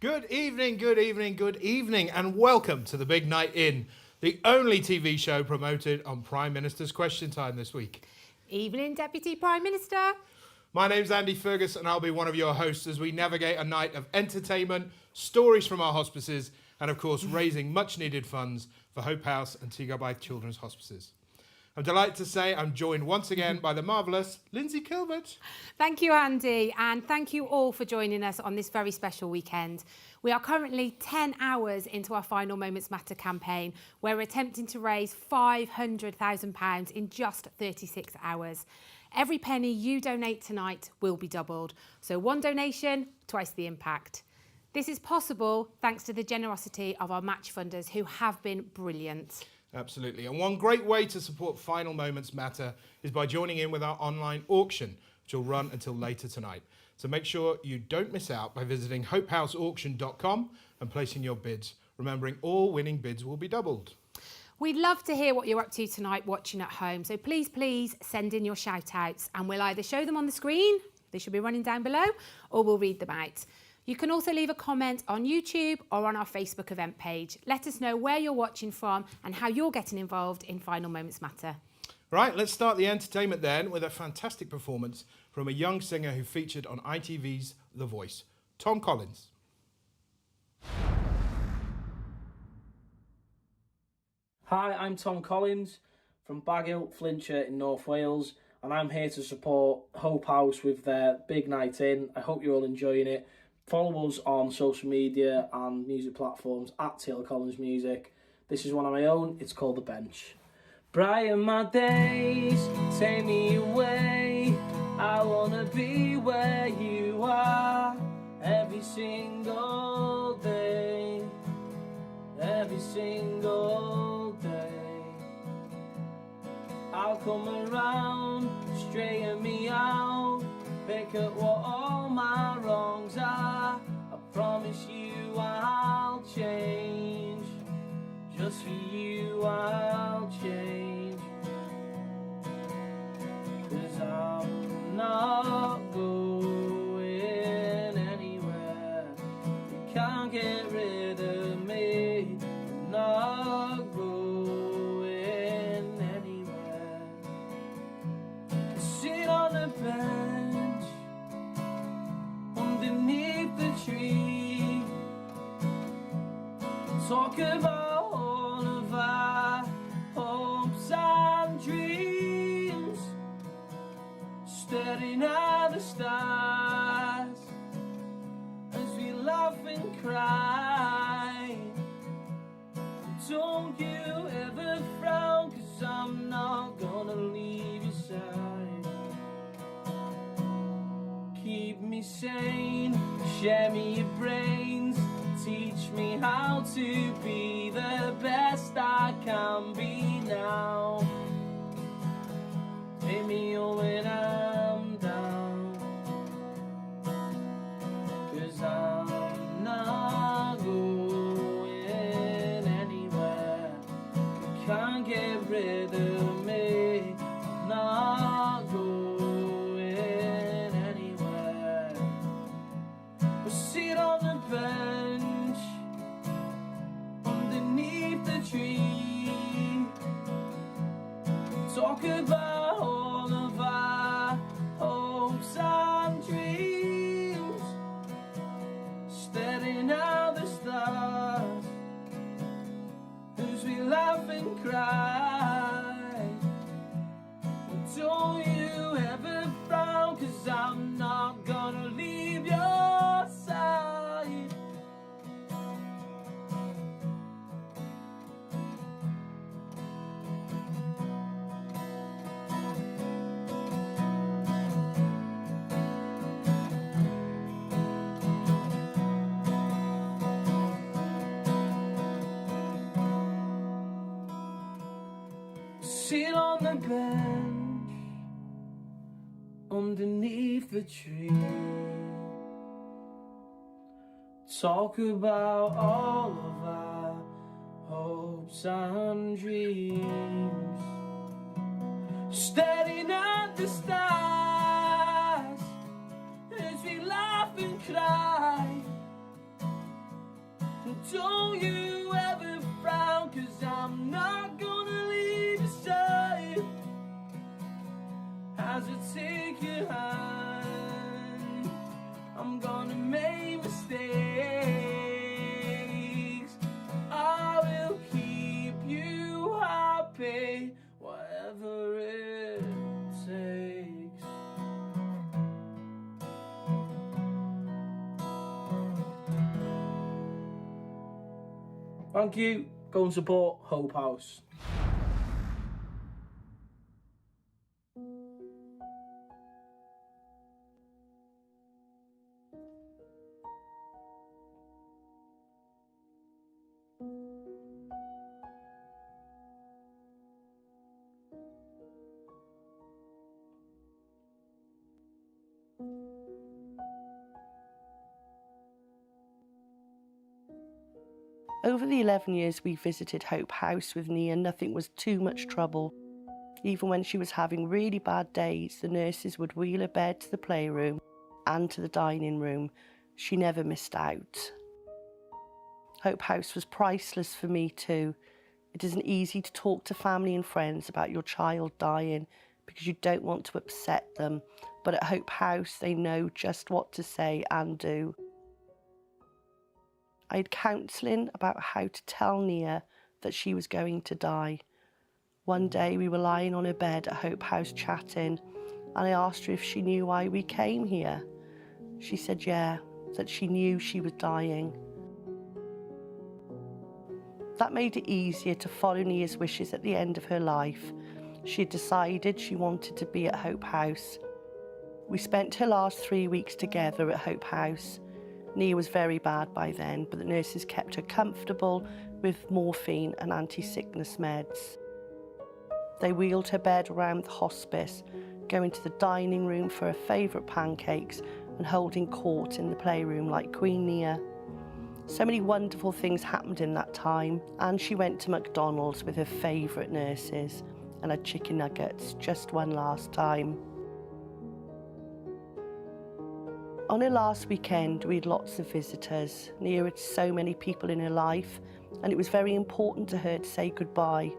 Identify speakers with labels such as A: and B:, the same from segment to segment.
A: Good evening, good evening, good evening, and welcome to the Big Night In, the only TV show promoted on Prime Minister's Question Time this week.
B: Evening, Deputy Prime Minister.
A: My name's Andy Fergus, and I'll be one of your hosts as we navigate a night of entertainment, stories from our hospices, and of course, raising much-needed funds for Hope House and Tigabai Children's Hospices. I'm delighted to say I'm joined once again by the marvellous Lindsay Kilbert.
B: Thank you, Andy, and thank you all for joining us on this very special weekend. We are currently 10 hours into our Final Moments Matter campaign, where we're attempting to raise £500,000 in just 36 hours. Every penny you donate tonight will be doubled. So one donation, twice the impact. This is possible thanks to the generosity of our match funders who have been brilliant.
A: Absolutely. And one great way to support Final Moments Matter is by joining in with our online auction, which will run until later tonight. So make sure you don't miss out by visiting hopehouseauction.com and placing your bids, remembering all winning bids will be doubled.
B: We'd love to hear what you're up to tonight watching at home. So please send in your shout outs and we'll either show them on the screen, they should be running down below, or we'll read them out. You can also leave a comment on YouTube or on our Facebook event page. Let us know where you're watching from and how you're getting involved in Final Moments Matter.
A: Right, let's start the entertainment then with a fantastic performance from a young singer who featured on ITV's The Voice, Tom Collins.
C: Hi, I'm Tom Collins from Baghill, Flintshire in North Wales, and I'm here to support Hope House with their Big Night In. I hope you're all enjoying it. Follow us on social media and music platforms at Taylor Collins Music. This is one of my own, it's called The Bench. Brighten my days, take me away. I wanna be where you are every single day. Every single day. I'll come around, straighten me out, pick up what all my wrongs are. I promise you I'll change. Just for you I'll change. 'Cause I'm not going anywhere. You can't get rid of me. I'm not going anywhere. I sit on the bench underneath the tree, talk about all of our hopes and dreams, staring at the stars as we laugh and cry. Don't you ever frown, 'cause I'm not gonna leave your side. Keep me sane, share me your brains, teach me how to be the best I can be now. Pick me up when I'm down, 'cause I'm not going anywhere. You can't get rid of me. I'm not going anywhere. We'll sit on the bench underneath the tree, talk about all of our hopes and dreams, staring at the stars as we laugh and cry. But don't you ever frown, 'cause I'm not gonna leave your side. Sit on the bench underneath the tree, talk about all of our hopes and dreams, staring at the stars as we laugh and cry. Don't you ever frown, 'cause I'm not gonna leave your side. As I take your hand, I'm gonna make mistakes. I will keep you happy, whatever it takes. Thank you. Go and support Hope House.
D: Over the 11 years we visited Hope House with Nia, nothing was too much trouble. Even when she was having really bad days, the nurses would wheel her bed to the playroom and to the dining room. She never missed out. Hope House was priceless for me too. It isn't easy to talk to family and friends about your child dying because you don't want to upset them, but at Hope House they know just what to say and do. I had counselling about how to tell Nia that she was going to die. One day we were lying on her bed at Hope House chatting, and I asked her if she knew why we came here. She said yeah, that she knew she was dying. That made it easier to follow Nia's wishes at the end of her life. She had decided she wanted to be at Hope House. We spent her last 3 weeks together at Hope House. Nia was very bad by then, but the nurses kept her comfortable with morphine and anti-sickness meds. They wheeled her bed around the hospice, going to the dining room for her favourite pancakes and holding court in the playroom like Queen Nia. So many wonderful things happened in that time, and she went to McDonald's with her favourite nurses and had chicken nuggets just one last time. On her last weekend, we had lots of visitors. Nia had so many people in her life, and it was very important to her to say goodbye.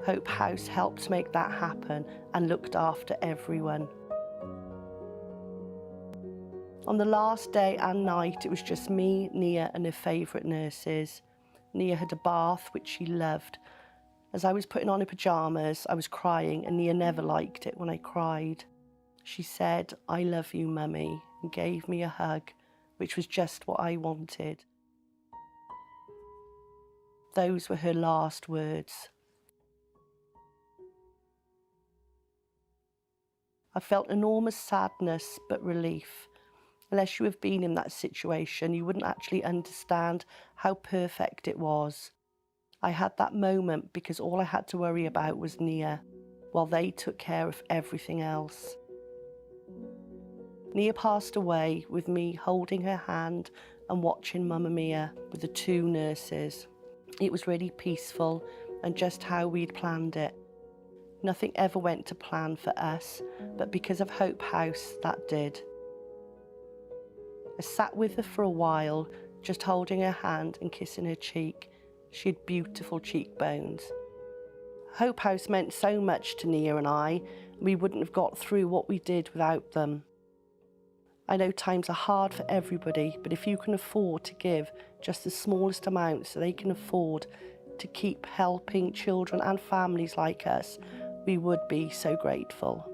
D: Hope House helped make that happen and looked after everyone. On the last day and night, it was just me, Nia, and her favourite nurses. Nia had a bath, which she loved. As I was putting on her pyjamas, I was crying, and Nia never liked it when I cried. She said, "I love you, Mummy," and gave me a hug, which was just what I wanted. Those were her last words. I felt enormous sadness, but relief. Unless you have been in that situation, you wouldn't actually understand how perfect it was. I had that moment because all I had to worry about was Nia, while they took care of everything else. Nia passed away with me holding her hand and watching Mamma Mia with the two nurses. It was really peaceful and just how we'd planned it. Nothing ever went to plan for us, but because of Hope House, that did. I sat with her for a while, just holding her hand and kissing her cheek. She had beautiful cheekbones. Hope House meant so much to Nia and I, and we wouldn't have got through what we did without them. I know times are hard for everybody, but if you can afford to give just the smallest amount so they can afford to keep helping children and families like us, we would be so grateful.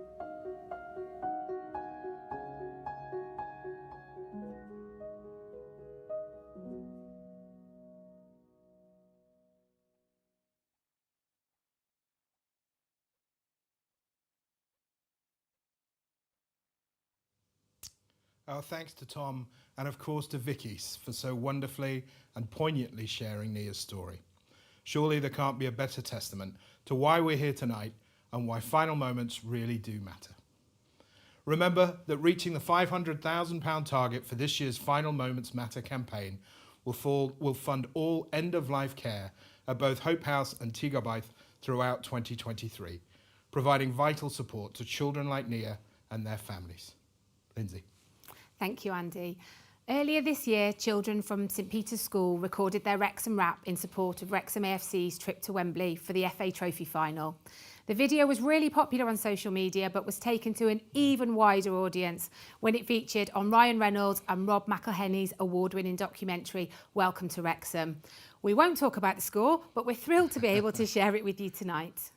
A: Our thanks to Tom and of course to Vicky for so wonderfully and poignantly sharing Nia's story. Surely there can't be a better testament to why we're here tonight and why final moments really do matter. Remember that reaching the £500,000 target for this year's Final Moments Matter campaign will fund all end-of-life care at both Hope House and Tigabaith throughout 2023, providing vital support to children like Nia and their families. Lindsay.
B: Thank you, Andy. Earlier this year, children from St Peter's School recorded their Wrexham rap in support of Wrexham AFC's trip to Wembley for the FA Trophy final. The video was really popular on social media but was taken to an even wider audience when it featured on Ryan Reynolds and Rob McElhenney's award-winning documentary, Welcome to Wrexham. We won't talk about the score, but we're thrilled to be able to share it with you tonight.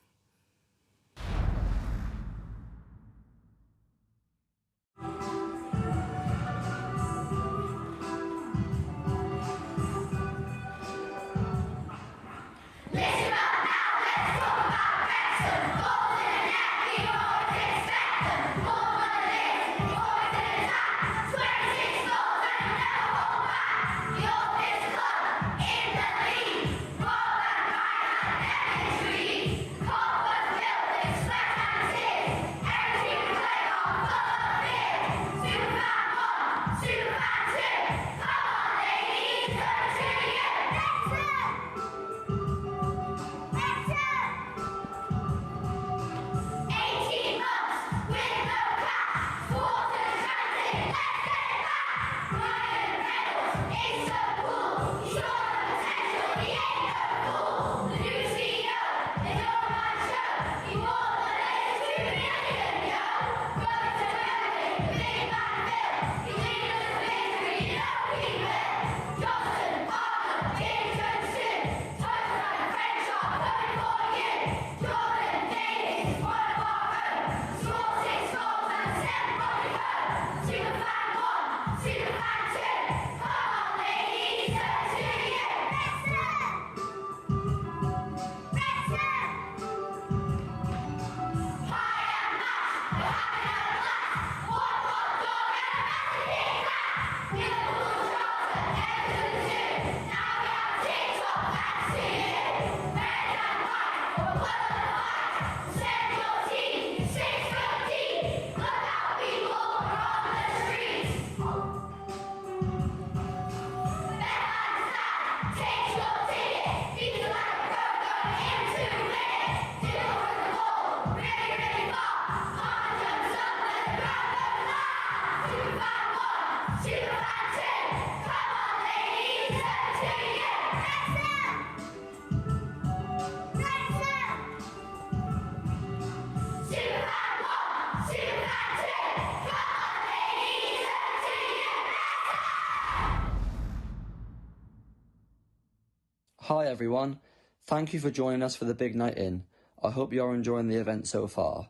E: Hi everyone, thank you for joining us for the big night in. I hope you're enjoying the event so far.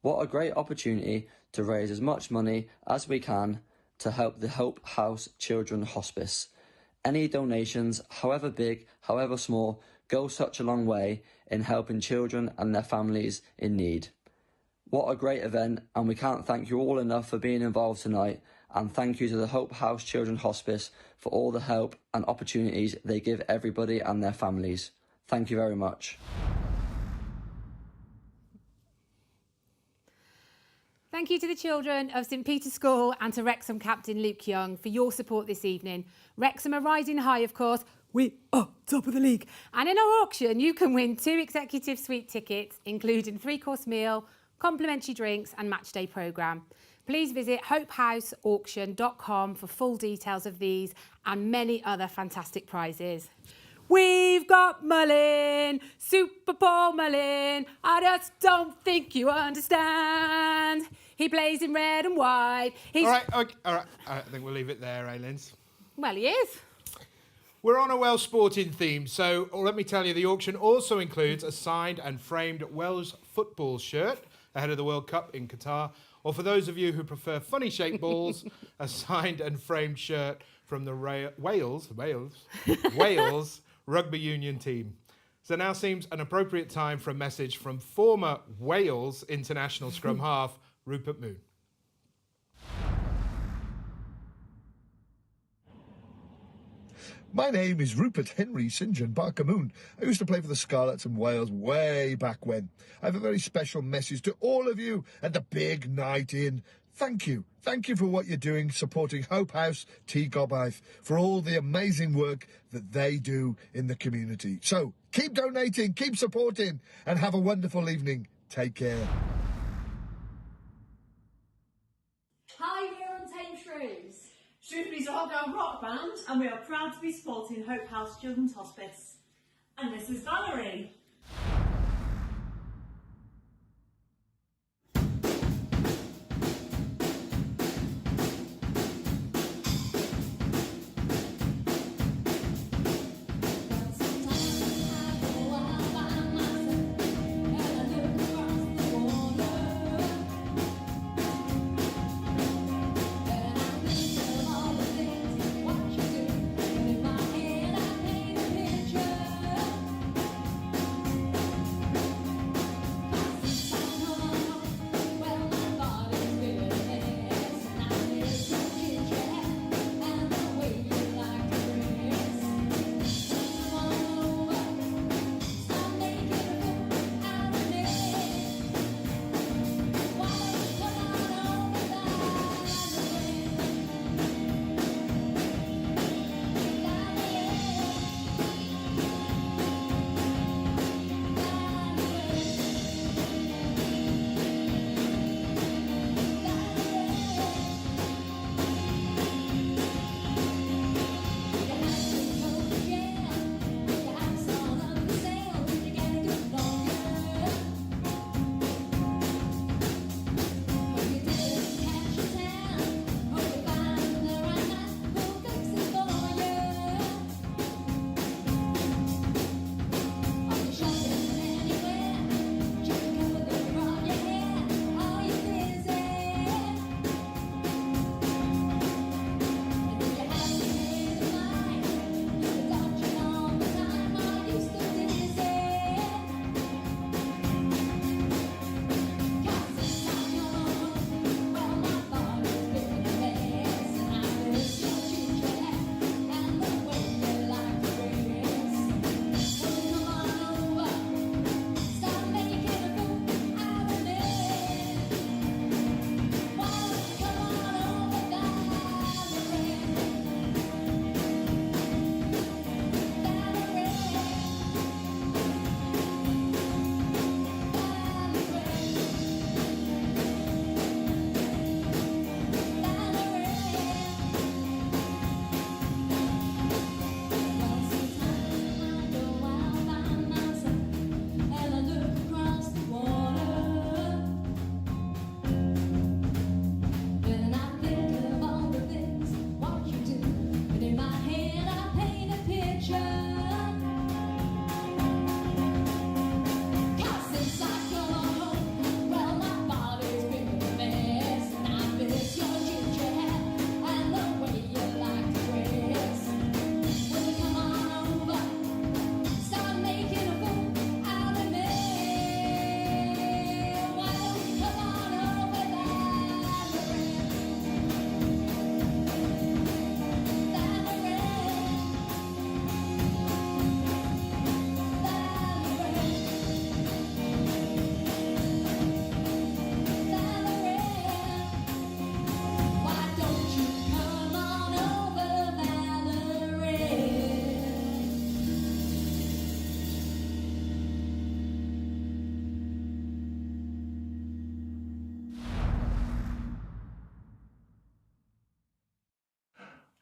E: What a great opportunity to raise as much money as we can to help the Hope House Children's Hospice. Any donations, however big, however small, go such a long way in helping children and their families in need. What a great event, and we can't thank you all enough for being involved tonight, and thank you to the Hope House Children's Hospice for all the help and opportunities they give everybody and their families. Thank you very much.
B: Thank you to the children of St Peter's School and to Wrexham captain Luke Young for your support this evening. Wrexham are riding high, of course. We are top of the league. And in our auction, you can win 2 executive suite tickets, including 3-course meal, complimentary drinks and matchday programme. Please visit hopehouseauction.com for full details of these and many other fantastic prizes. We've got Mullin, Super Paul Mullin. I just don't think you understand. He plays in red and white.
A: All right. I think we'll leave it there, Lens.
B: Well, he is.
A: We're on a Welsh sporting theme, so let me tell you, the auction also includes a signed and framed Welsh football shirt ahead of the World Cup in Qatar, or for those of you who prefer funny-shaped balls, a signed and framed shirt from the Wales rugby union team. So now seems an appropriate time for a message from former Wales international scrum half, Rupert Moon.
F: My name is Rupert Henry St John Barker Moon. I used to play for the Scarlets in Wales way back when. I have a very special message to all of you at the big night in. Thank you. Thank you for what you're doing, supporting Hope House, T Gobaith, for all the amazing work that they do in the community. So keep donating, keep supporting, and have a wonderful evening. Take care.
G: Hi, we're on Tame Shrews.
C: Shrewsbury's a
G: called our rock band and we are proud to be supporting Hope House Children's Hospice. And this is Valerie.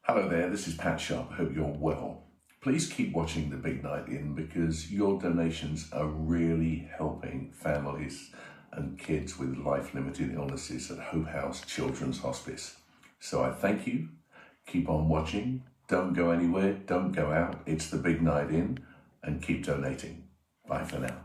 H: Hello there, this is Pat Sharp. I hope you're well. Please keep watching The Big Night In because your donations are really helping families and kids with life-limited illnesses at Hope House Children's Hospice. So I thank you. Keep on watching. Don't go anywhere. Don't go out. It's The Big Night In and keep donating. Bye for now.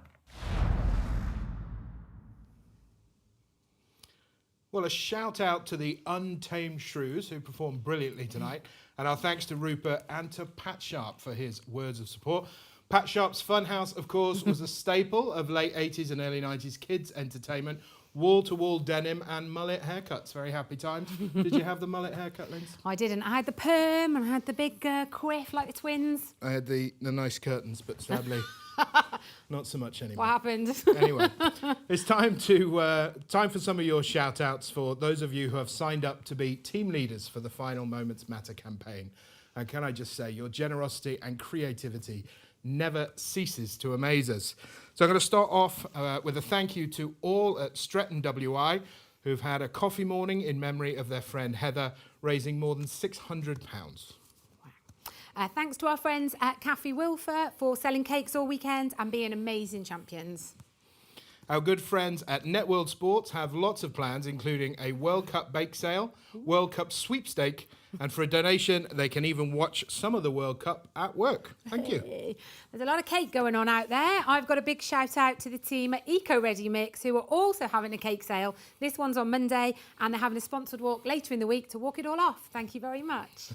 A: Well, a shout out to the Untamed Shrews who performed brilliantly tonight. And our thanks to Rupert and to Pat Sharp for his words of support. Pat Sharp's Funhouse, of course, was a staple of late 80s and early 90s kids entertainment. Wall-to-wall denim and mullet haircuts. Very happy times. Did you have the mullet haircut, Linz?
B: I didn't. I had the perm and I had the big quiff like the twins.
A: I had the nice curtains, but sadly, not so much anymore.
B: What happened?
A: Anyway, it's time for some of your shout-outs for those of you who have signed up to be team leaders for the Final Moments Matter campaign. And can I just say, your generosity and creativity never ceases to amaze us. So I'm going to start off with a thank you to all at Stretton WI, who've had a coffee morning in memory of their friend Heather, raising more than £600.
B: Thanks to our friends at Cafe Wilfer for selling cakes all weekend and being amazing champions.
A: Our good friends at Networld Sports have lots of plans, including a World Cup bake sale, World Cup sweepstake, and for a donation, they can even watch some of the World Cup at work. Thank you.
B: There's a lot of cake going on out there. I've got a big shout out to the team at Eco Ready Mix, who are also having a cake sale. This one's on Monday, and they're having a sponsored walk later in the week to walk it all off. Thank you very much.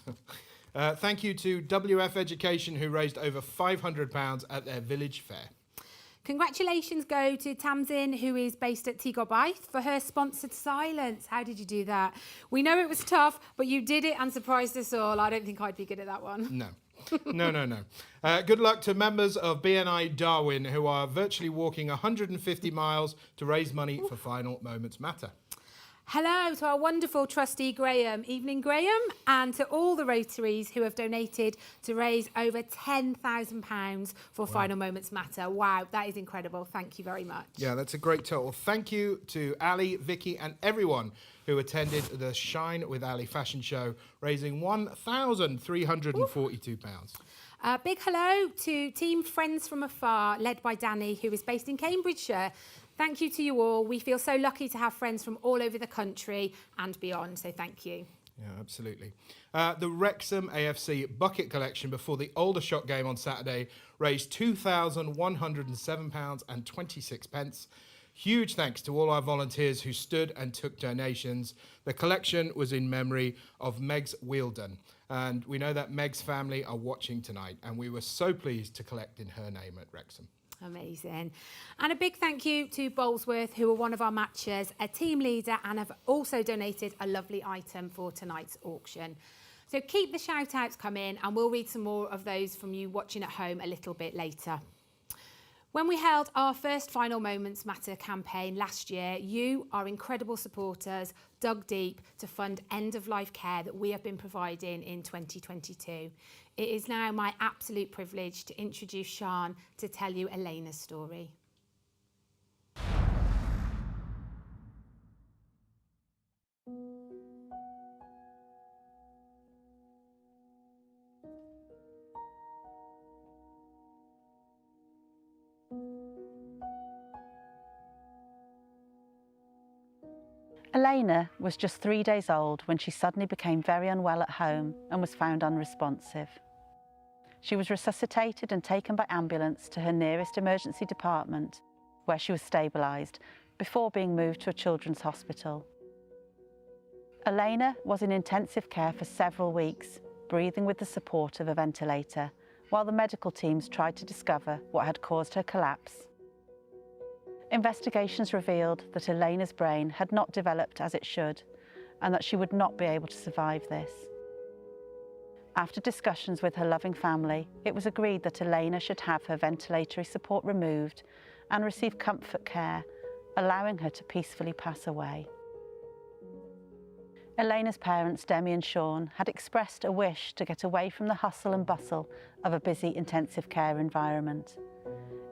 A: Thank you to WF Education, who raised over £500 at their village fair.
B: Congratulations go to Tamsin, who is based at Tigobaith, for her sponsored silence. How did you do that? We know it was tough, but you did it and surprised us all. I don't think I'd be good at that one.
A: No. No. Good luck to members of BNI Darwin, who are virtually walking 150 miles to raise money for Final Moments Matter.
B: Hello to our wonderful trustee Graham. Evening, Graham, and to all the Rotaries who have donated to raise over £10,000 for Final Moments Matter. Wow, that is incredible. Thank you very much.
A: Yeah, that's a great total. Thank you to Ali, Vicky and everyone who attended the Shine with Ali fashion show, raising £1,342.
B: Big hello to Team Friends from Afar, led by Danny, who is based in Cambridgeshire. Thank you to you all. We feel so lucky to have friends from all over the country and beyond, so thank you.
A: Yeah, absolutely. The Wrexham AFC bucket collection before the Aldershot game on Saturday raised £2,107.26. Huge thanks to all our volunteers who stood and took donations. The collection was in memory of Meg's Wheeldon. And we know that Meg's family are watching tonight, and we were so pleased to collect in her name at Wrexham.
B: Amazing. And a big thank you to Bolesworth, who are one of our matchers, a team leader, and have also donated a lovely item for tonight's auction. So keep the shout outs coming, and we'll read some more of those from you watching at home a little bit later. When we held our first Final Moments Matter campaign last year, you, our incredible supporters, dug deep to fund end-of-life care that we have been providing in 2022. It is now my absolute privilege to introduce Sian to tell you Elena's story.
I: Elena was just 3 days old when she suddenly became very unwell at home and was found unresponsive. She was resuscitated and taken by ambulance to her nearest emergency department, where she was stabilised before being moved to a children's hospital. Elena was in intensive care for several weeks, breathing with the support of a ventilator, while the medical teams tried to discover what had caused her collapse. Investigations revealed that Elena's brain had not developed as it should and that she would not be able to survive this. After discussions with her loving family, it was agreed that Elena should have her ventilatory support removed and receive comfort care, allowing her to peacefully pass away. Elena's parents, Demi and Sean, had expressed a wish to get away from the hustle and bustle of a busy intensive care environment.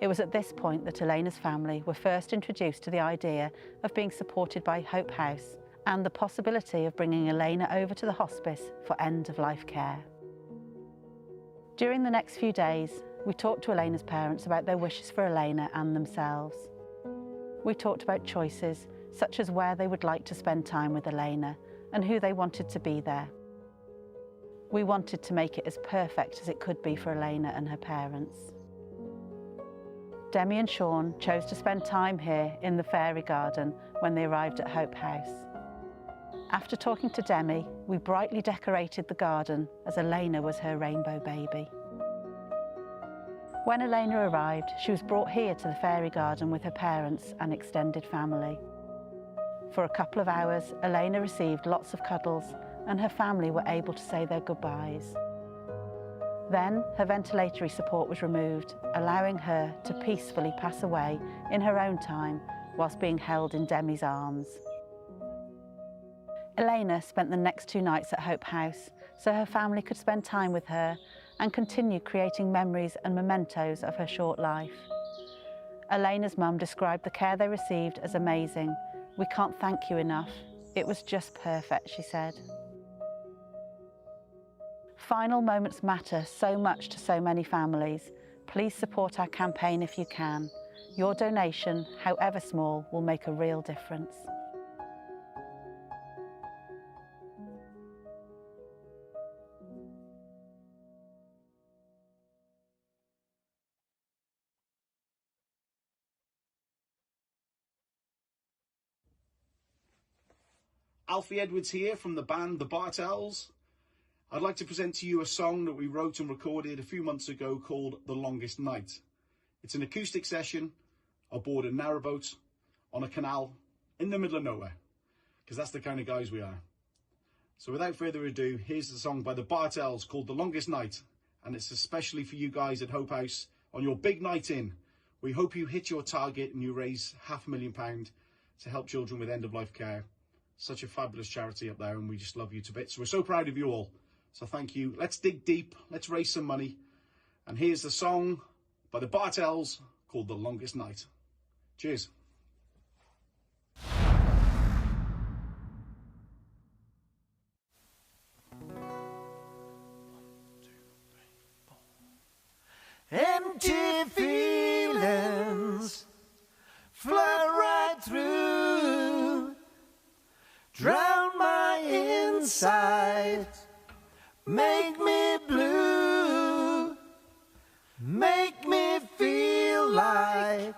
I: It was at this point that Elena's family were first introduced to the idea of being supported by Hope House and the possibility of bringing Elena over to the hospice for end-of-life care. During the next few days, we talked to Elena's parents about their wishes for Elena and themselves. We talked about choices such as where they would like to spend time with Elena and who they wanted to be there. We wanted to make it as perfect as it could be for Elena and her parents. Demi and Sean chose to spend time here in the fairy garden when they arrived at Hope House. After talking to Demi, we brightly decorated the garden as Elena was her rainbow baby. When Elena arrived, she was brought here to the fairy garden with her parents and extended family. For a couple of hours, Elena received lots of cuddles and her family were able to say their goodbyes. Then her ventilatory support was removed, allowing her to peacefully pass away in her own time whilst being held in Demi's arms. Elena spent the next 2 nights at Hope House so her family could spend time with her and continue creating memories and mementos of her short life. Elena's mum described the care they received as amazing, We can't thank you enough. It was just perfect, she said. Final moments matter so much to so many families. Please support our campaign if you can. Your donation, however small, will make a real difference.
J: Alfie Edwards here from the band The Bartells. I'd like to present to you a song that we wrote and recorded a few months ago called The Longest Night. It's an acoustic session aboard a narrowboat on a canal in the middle of nowhere, because that's the kind of guys we are. So without further ado, here's the song by The Bartells called The Longest Night, and it's especially for you guys at Hope House on your big night in. We hope you hit your target and you raise £500,000 to help children with end-of-life care. Such a fabulous charity up there, and we just love you to bits. We're so proud of you all. So thank you. Let's dig deep. Let's raise some money. And here's the song by the Bartells called The Longest Night. Cheers.
K: Empty feelings flood right through, drown my inside, make me blue, make me feel like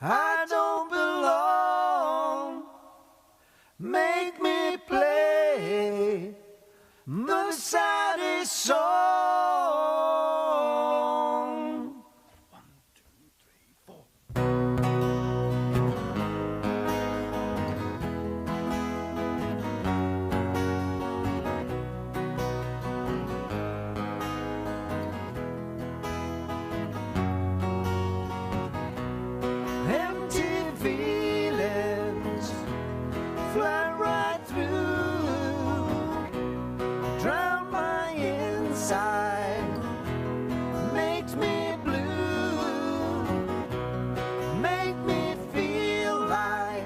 K: I don't belong, make me play the saddest song. 1, 2, 3, 4. Empty feelings fly right through, drown my inside, makes me blue, make me feel like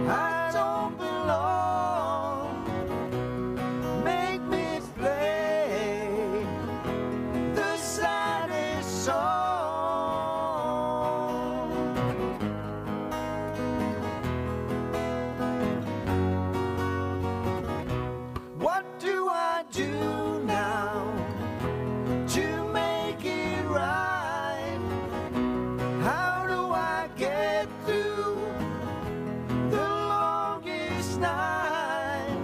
K: I don't belong, make me play the saddest song. What do I do now to make it right? How do I get through the longest night?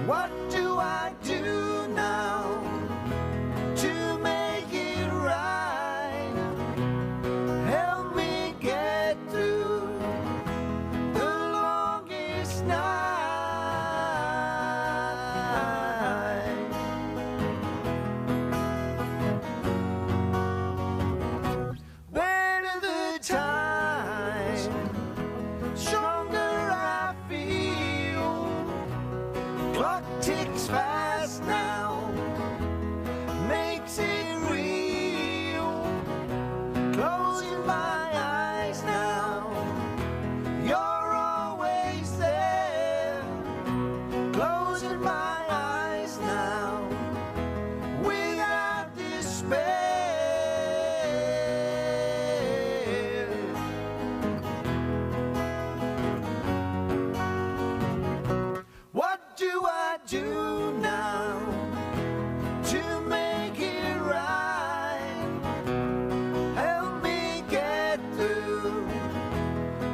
K: What do I do now to make it right? Help me get through the longest night. Better the time, stronger I feel. Clock ticks fast now, makes it real. Closing my eyes now, you're always there. Closing my eyes now, without despair. What do I do now to make it right? Help me get through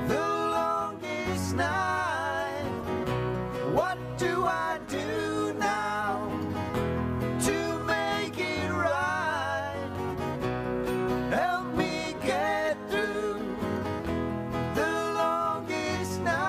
K: the longest night. What do I do now to make it right? Help me get through the longest night.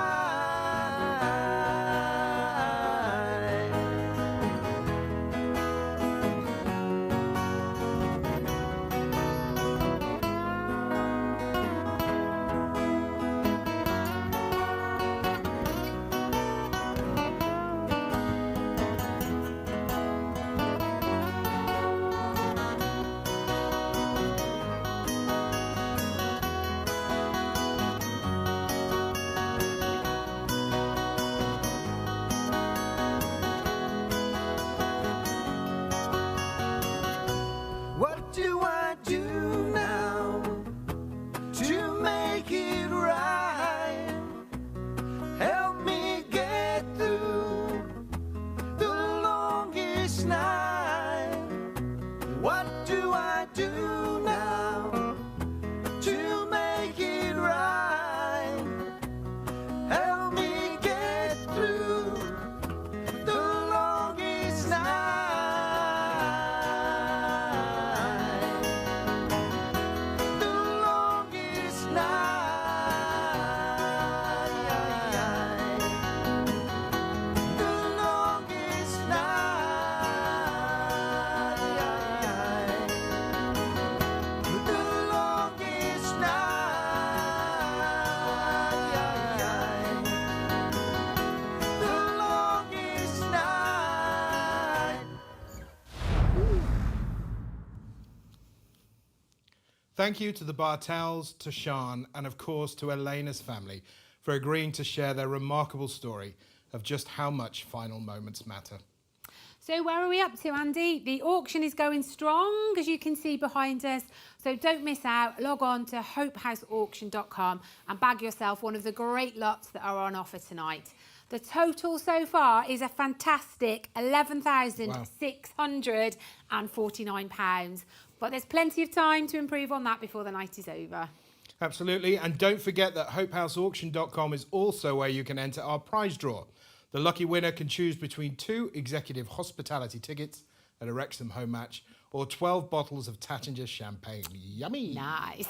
A: Thank you to the Bartels, to Sean, and of course to Elena's family for agreeing to share their remarkable story of just how much final moments matter.
B: So where are we up to, Andy? The auction is going strong, as you can see behind us. So don't miss out. Log on to hopehouseauction.com and bag yourself one of the great lots that are on offer tonight. The total so far is a fantastic £11,649. But there's plenty of time to improve on that before the night is over.
A: Absolutely. And don't forget that hopehouseauction.com is also where you can enter our prize draw. The lucky winner can choose between 2 executive hospitality tickets at a Wrexham home match or 12 bottles of Tattinger champagne. Yummy.
B: Nice.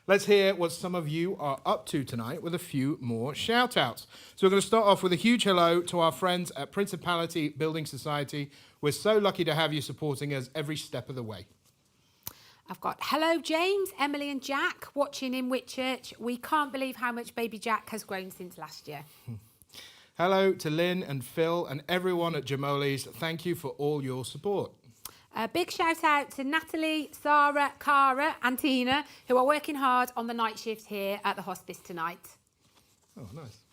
A: Let's hear what some of you are up to tonight with a few more shout-outs. So we're going to start off with a huge hello to our friends at Principality Building Society. We're so lucky to have you supporting us every step of the way.
B: I've got hello James, Emily and Jack watching in Whitchurch. We can't believe how much baby Jack has grown since last year.
A: Hello to Lynn and Phil and everyone at Jamoli's. Thank you for all your support.
B: A big shout out to Natalie, Sarah, Cara and Tina, who are working hard on the night shift here at the hospice tonight.
A: Oh, nice.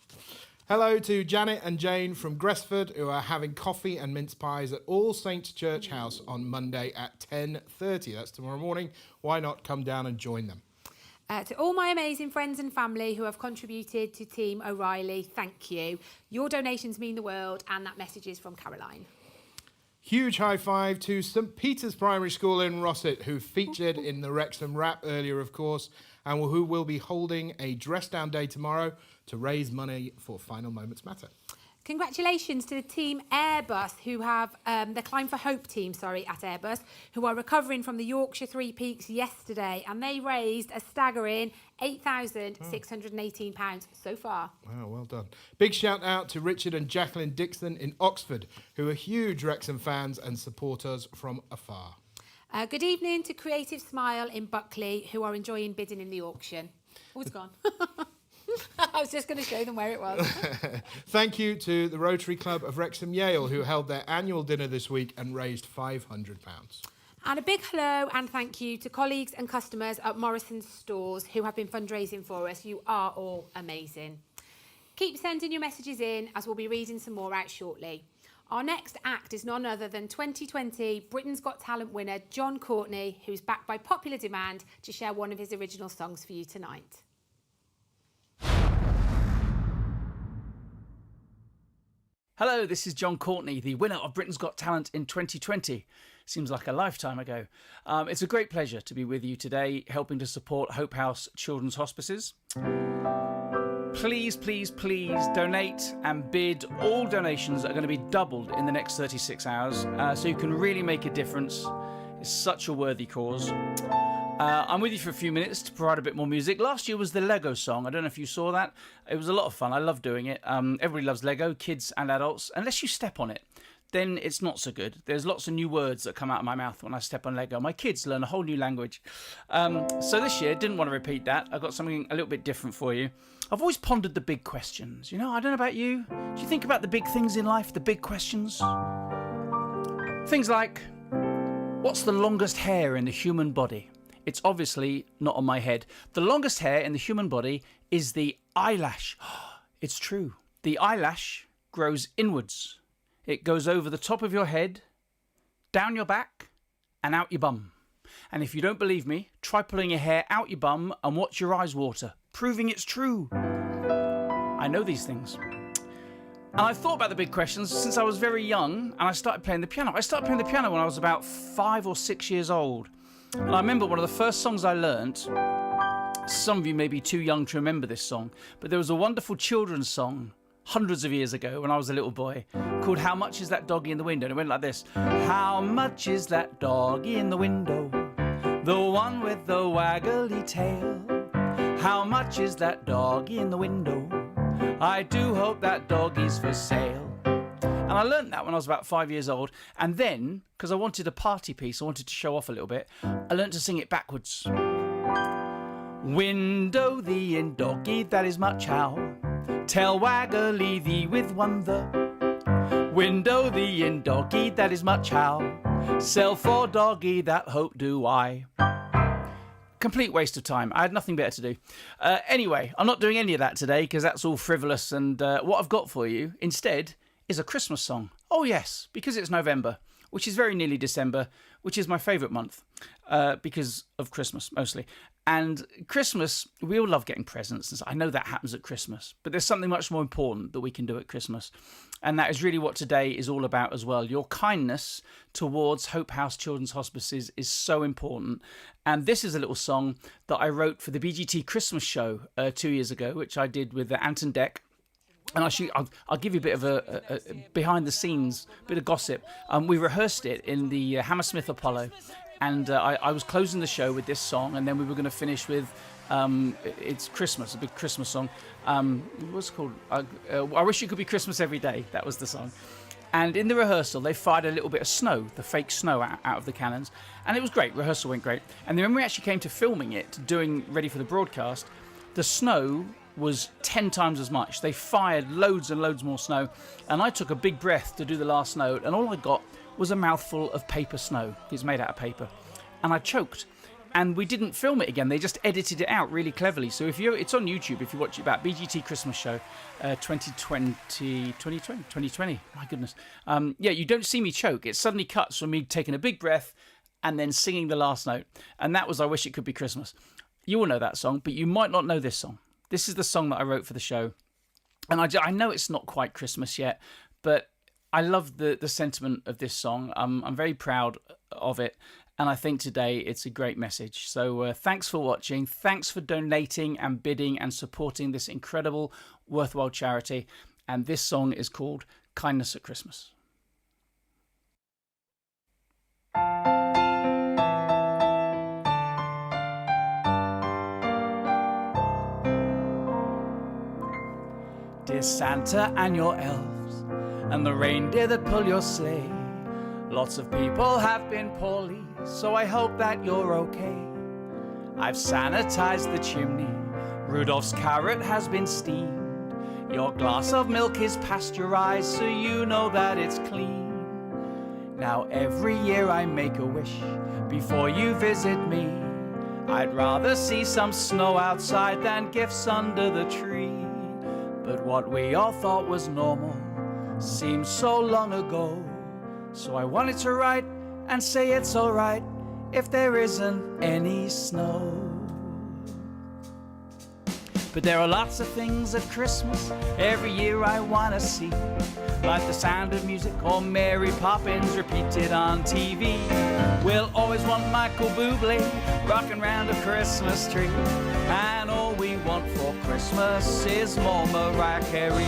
A: Hello to Janet and Jane from Gresford, who are having coffee and mince pies at All Saints Church House on Monday at 10:30. That's tomorrow morning. Why not come down and join them?
B: To all my amazing friends and family who have contributed to Team O'Reilly, thank you. Your donations mean the world, and that message is from Caroline.
A: Huge high five to St Peter's Primary School in Rossett, who featured in the Wrexham Rap earlier, of course, and who will be holding a dress down day tomorrow to raise money for Final Moments Matter.
B: Congratulations to the team Airbus, who have the Climb for Hope team, at Airbus, who are recovering from the Yorkshire Three Peaks yesterday, and they raised a staggering £8,618 so far.
A: Wow, well done. Big shout out to Richard and Jacqueline Dixon in Oxford, who are huge Wrexham fans and support us from afar.
B: Good evening to Creative Smile in Buckley, who are enjoying bidding in the auction. Oh, it's gone. I was just going to show them where it was.
A: Thank you to the Rotary Club of Wrexham Yale, who held their annual dinner this week and raised £500.
B: And a big hello and thank you to colleagues and customers at Morrison's stores who have been fundraising for us. You are all amazing. Keep sending your messages in, as we'll be reading some more out shortly. Our next act is none other than 2020 Britain's Got Talent winner John Courtney, who's backed by popular demand to share one of his original songs for you tonight.
L: Hello, this is John Courtney, the winner of Britain's Got Talent in 2020. Seems like a lifetime ago. It's a great pleasure to be with you today, helping to support Hope House Children's Hospices. Please, please, please donate and bid. All donations are going to be doubled in the next 36 hours, so you can really make a difference. It's such a worthy cause. I'm with you for a few minutes to provide a bit more music. Last year was the Lego song. I don't know if you saw that. It was a lot of fun. I love doing it. Everybody loves Lego, kids and adults. Unless you step on it, then it's not so good. There's lots of new words that come out of my mouth when I step on Lego. My kids learn a whole new language. So this year, didn't want to repeat that. I've got something a little bit different for you. I've always pondered the big questions. You know, I don't know about you. Do you think about the big things in life, the big questions? Things like, what's the longest hair in the human body? It's obviously not on my head. The longest hair in the human body is the eyelash. It's true. The eyelash grows inwards. It goes over the top of your head, down your back, and out your bum. And if you don't believe me, try pulling your hair out your bum and watch your eyes water, proving it's true. I know these things. And I've thought about the big questions since I was very young, and I started playing the piano. I started playing the piano when I was about 5 or 6 years old. And I remember one of the first songs I learnt, some of you may be too young to remember this song, but there was a wonderful children's song hundreds of years ago when I was a little boy called How Much Is That Doggy in the Window? And it went like this. How much is that doggy in the window? The one with the waggly tail. How much is that doggy in the window? I do hope that doggy's for sale. And I learnt that when I was about 5 years old. And then, because I wanted a party piece, I wanted to show off a little bit, I learnt to sing it backwards. Window thee in doggy, that is much how. Tail waggly thee with wonder. Window thee in doggy, that is much how. Sell for doggy, that hope do I. complete waste of time. I had nothing better to do. Anyway, I'm not doing any of that today because that's all frivolous. And what I've got for you instead is a Christmas song. Oh, yes, because it's November, which is very nearly December, which is my favourite month because of Christmas mostly. And Christmas, we all love getting presents. I know that happens at Christmas, but there's something much more important that we can do at Christmas. And that is really what today is all about as well. Your kindness towards Hope House Children's Hospices is so important. And this is a little song that I wrote for the BGT Christmas show 2 years ago, which I did with Anton Deck. And I'll give you a bit of a behind the scenes, bit of gossip. We rehearsed it in the Hammersmith Apollo. And I was closing the show with this song, and then we were going to finish with It's Christmas, a big Christmas song. What's it called? I Wish It Could Be Christmas Every Day. That was the song. And in the rehearsal, they fired a little bit of snow, the fake snow out of the cannons. And it was great. Rehearsal went great. And then when we actually came to filming it, ready for the broadcast, the snow was 10 times as much. They fired loads and loads more snow. And I took a big breath to do the last note, and all I got was a mouthful of paper snow. It's made out of paper. And I choked. And we didn't film it again. They just edited it out really cleverly. So it's on YouTube if you watch it back. BGT Christmas Show 2020. My goodness. You don't see me choke. It suddenly cuts from me taking a big breath and then singing the last note. And that was I Wish It Could Be Christmas. You all know that song, but you might not know this song. This is the song that I wrote for the show. And I know it's not quite Christmas yet, but I love the sentiment of this song. I'm very proud of it. And I think today it's a great message. So thanks for watching. Thanks for donating and bidding and supporting this incredible, worthwhile charity. And this song is called Kindness at Christmas. Dear Santa and your elves and the reindeer that pull your sleigh, lots of people have been poorly, so I hope that you're okay. I've sanitized the chimney, Rudolph's carrot has been steamed, your glass of milk is pasteurized, so you know that it's clean. Now every year I make a wish before you visit me. I'd rather see some snow outside than gifts under the tree. But what we all thought was normal seems so long ago. So I wanted to write and say it's alright if there isn't any snow. But there are lots of things at Christmas every year I want to see, like the Sound of Music or Mary Poppins repeated on TV. We'll always want Michael Bublé rocking round a Christmas tree, and all we want for Christmas is more Mariah Carey.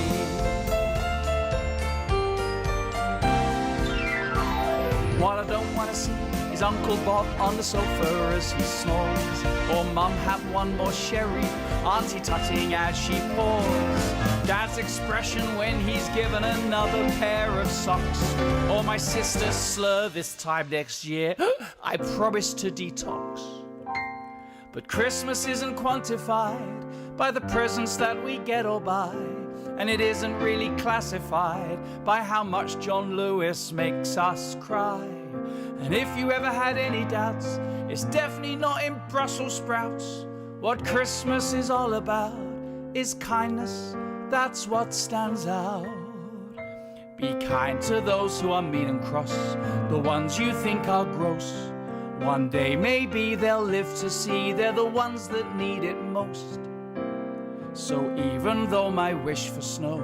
L: What I don't want to see is Uncle Bob on the sofa as he snores, or Mum have one more sherry, Auntie tutting as she pours, Dad's expression when he's given another pair of socks, or my sister slur this time next year, I promise to detox. But Christmas isn't quantified by the presents that we get or buy, and it isn't really classified by how much John Lewis makes us cry. And if you ever had any doubts, it's definitely not in Brussels sprouts. What Christmas is all about is kindness, that's what stands out. Be kind to those who are mean and cross, the ones you think are gross. One day maybe they'll live to see they're the ones that need it most. So even though my wish for snow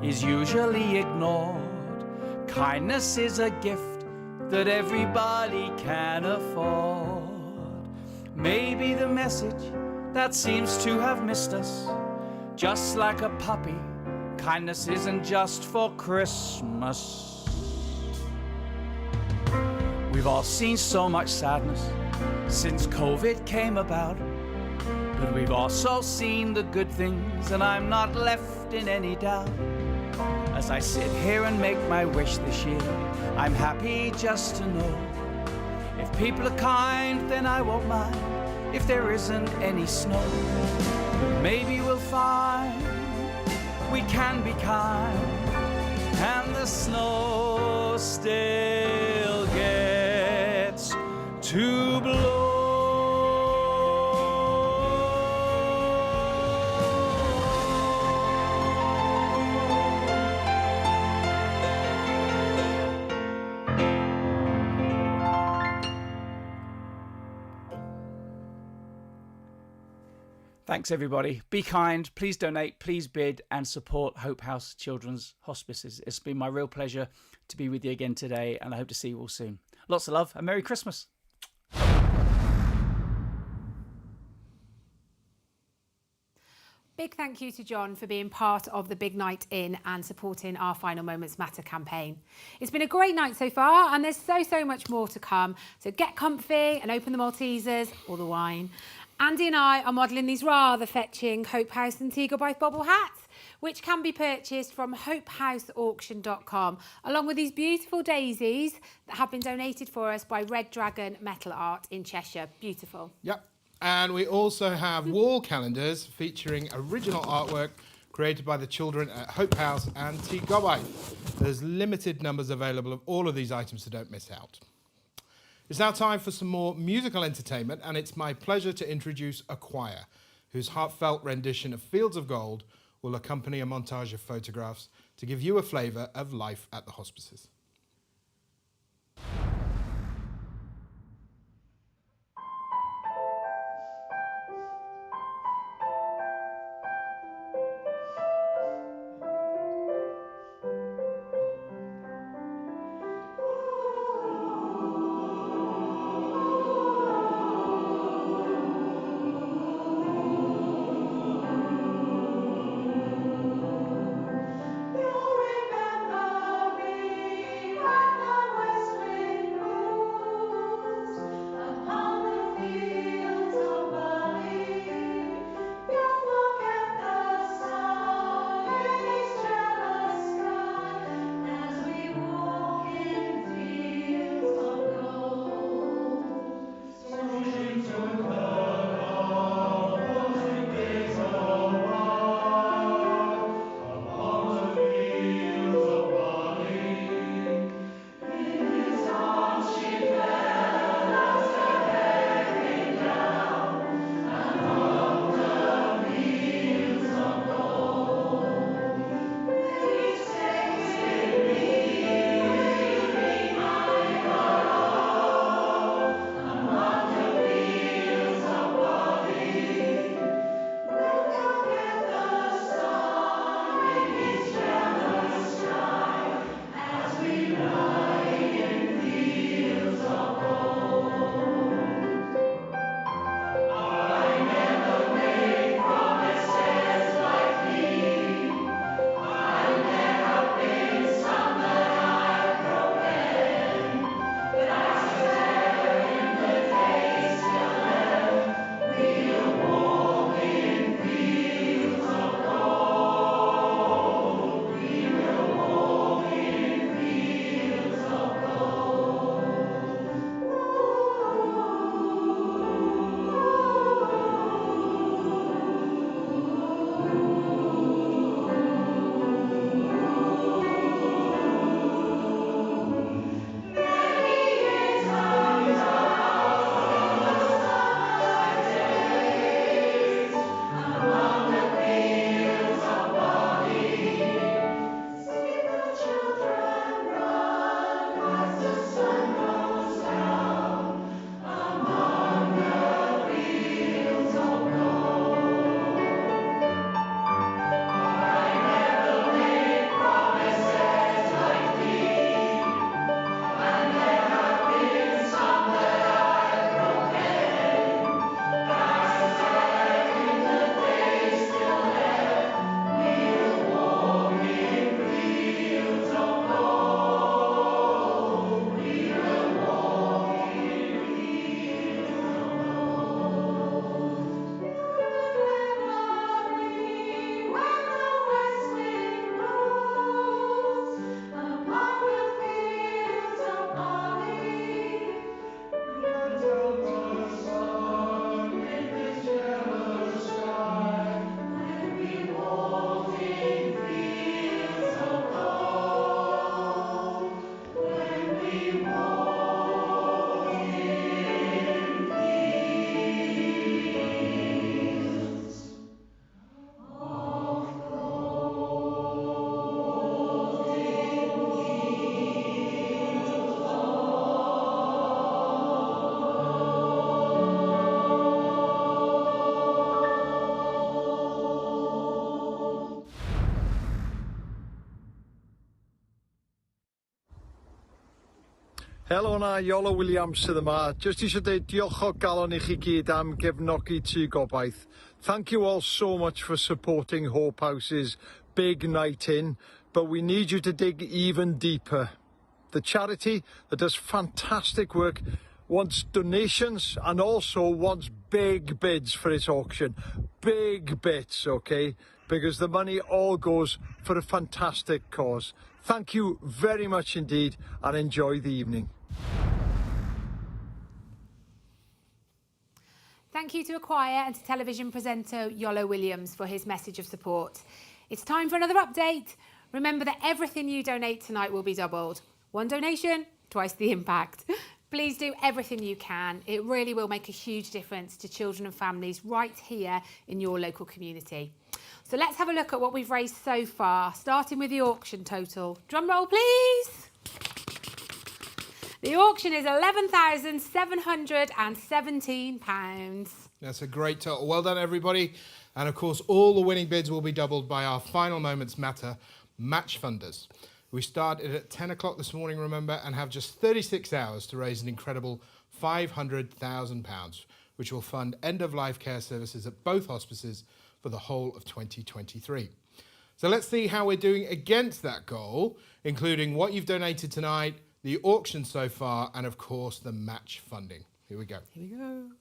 L: is usually ignored, kindness is a gift that everybody can afford. Maybe the message that seems to have missed us, just like a puppy, kindness isn't just for Christmas. We've all seen so much sadness since COVID came about, but we've also seen the good things, and I'm not left in any doubt. As I sit here and make my wish this year, I'm happy just to know, if people are kind, then I won't mind if there isn't any snow. But maybe we'll find we can be kind, and the snow still gets to blow. Thanks, everybody. Be kind, please donate, please bid and support Hope House Children's Hospices. It's been my real pleasure to be with you again today, and I hope to see you all soon. Lots of love and Merry Christmas.
B: Big thank you to John for being part of the Big Night In and supporting our Final Moments Matter campaign. It's been a great night so far, and there's so much more to come. So get comfy and open the Maltesers or the wine. Andy and I are modelling these rather fetching Hope House and Antigua by bobble hats, which can be purchased from hopehouseauction.com, along with these beautiful daisies that have been donated for us by Red Dragon Metal Art in Cheshire. Beautiful.
A: Yep. And we also have wall calendars featuring original artwork created by the children at Hope House and T Gobite. There's limited numbers available of all of these items, so don't miss out. It's now time for some more musical entertainment, and it's my pleasure to introduce a choir whose heartfelt rendition of Fields of Gold will accompany a montage of photographs to give you a flavour of life at the hospices.
K: You'll remember me.
M: Helo na, Iolo Williams sydd yma. Just eisiau deud diolch o galon i chi gyd am gefnogi Tŷ Gobaith. Thank you all so much for supporting Hope House's big night in, but we need you to dig even deeper. The charity that does fantastic work wants donations and also wants big bids for its auction. Big bits, okay? Because the money all goes for a fantastic cause. Thank you very much indeed and enjoy the evening.
B: Thank you to a choir and to television presenter Iolo Williams for his message of support. It's time for another update. Remember that everything you donate tonight will be doubled. One donation, twice the impact. Please do everything you can. It really will make a huge difference to children and families right here in your local community. So let's have a look at what we've raised so far, starting with the auction total. Drum roll, please. The auction is £11,717.
A: That's a great total. Well done, everybody. And of course, all the winning bids will be doubled by our Final Moments Matter match funders. We started at 10 o'clock this morning, remember, and have just 36 hours to raise an incredible £500,000, which will fund end-of-life care services at both hospices for the whole of 2023. So let's see how we're doing against that goal, including what you've donated tonight, the auction so far, and of course, the match funding. Here we go.
B: Here we go.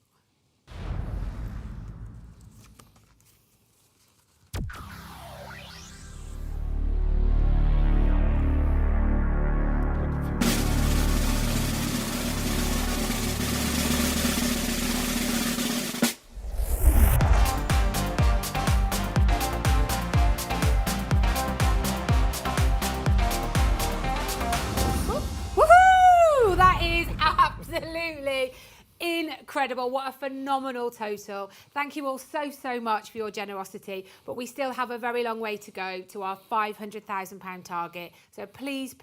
B: Absolutely incredible. What a phenomenal total. Thank you all so much for your generosity, but we still have a very long way to go to our £500,000 target. So please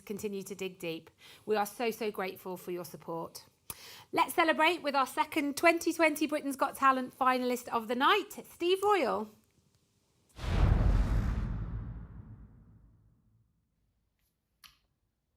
B: continue to dig deep. We are so grateful for your support. Let's celebrate with our second 2020 Britain's Got Talent finalist of the night, Steve Royal.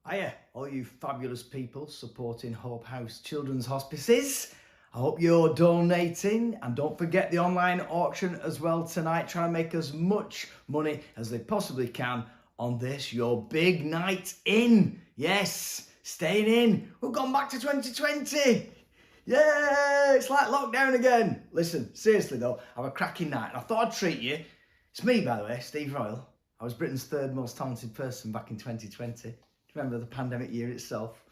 N: Hiya, all you fabulous people supporting Hope House Children's Hospices. I hope you're donating, and don't forget the online auction as well tonight, trying to make as much money as they possibly can on this, your big night in. Yes, staying in. We've gone back to 2020. Yeah, it's like lockdown again. Listen, seriously though, have a cracking night. And I thought I'd treat you. It's me, by the way, Steve Royal. I was Britain's third most talented person back in 2020. Remember the pandemic year itself?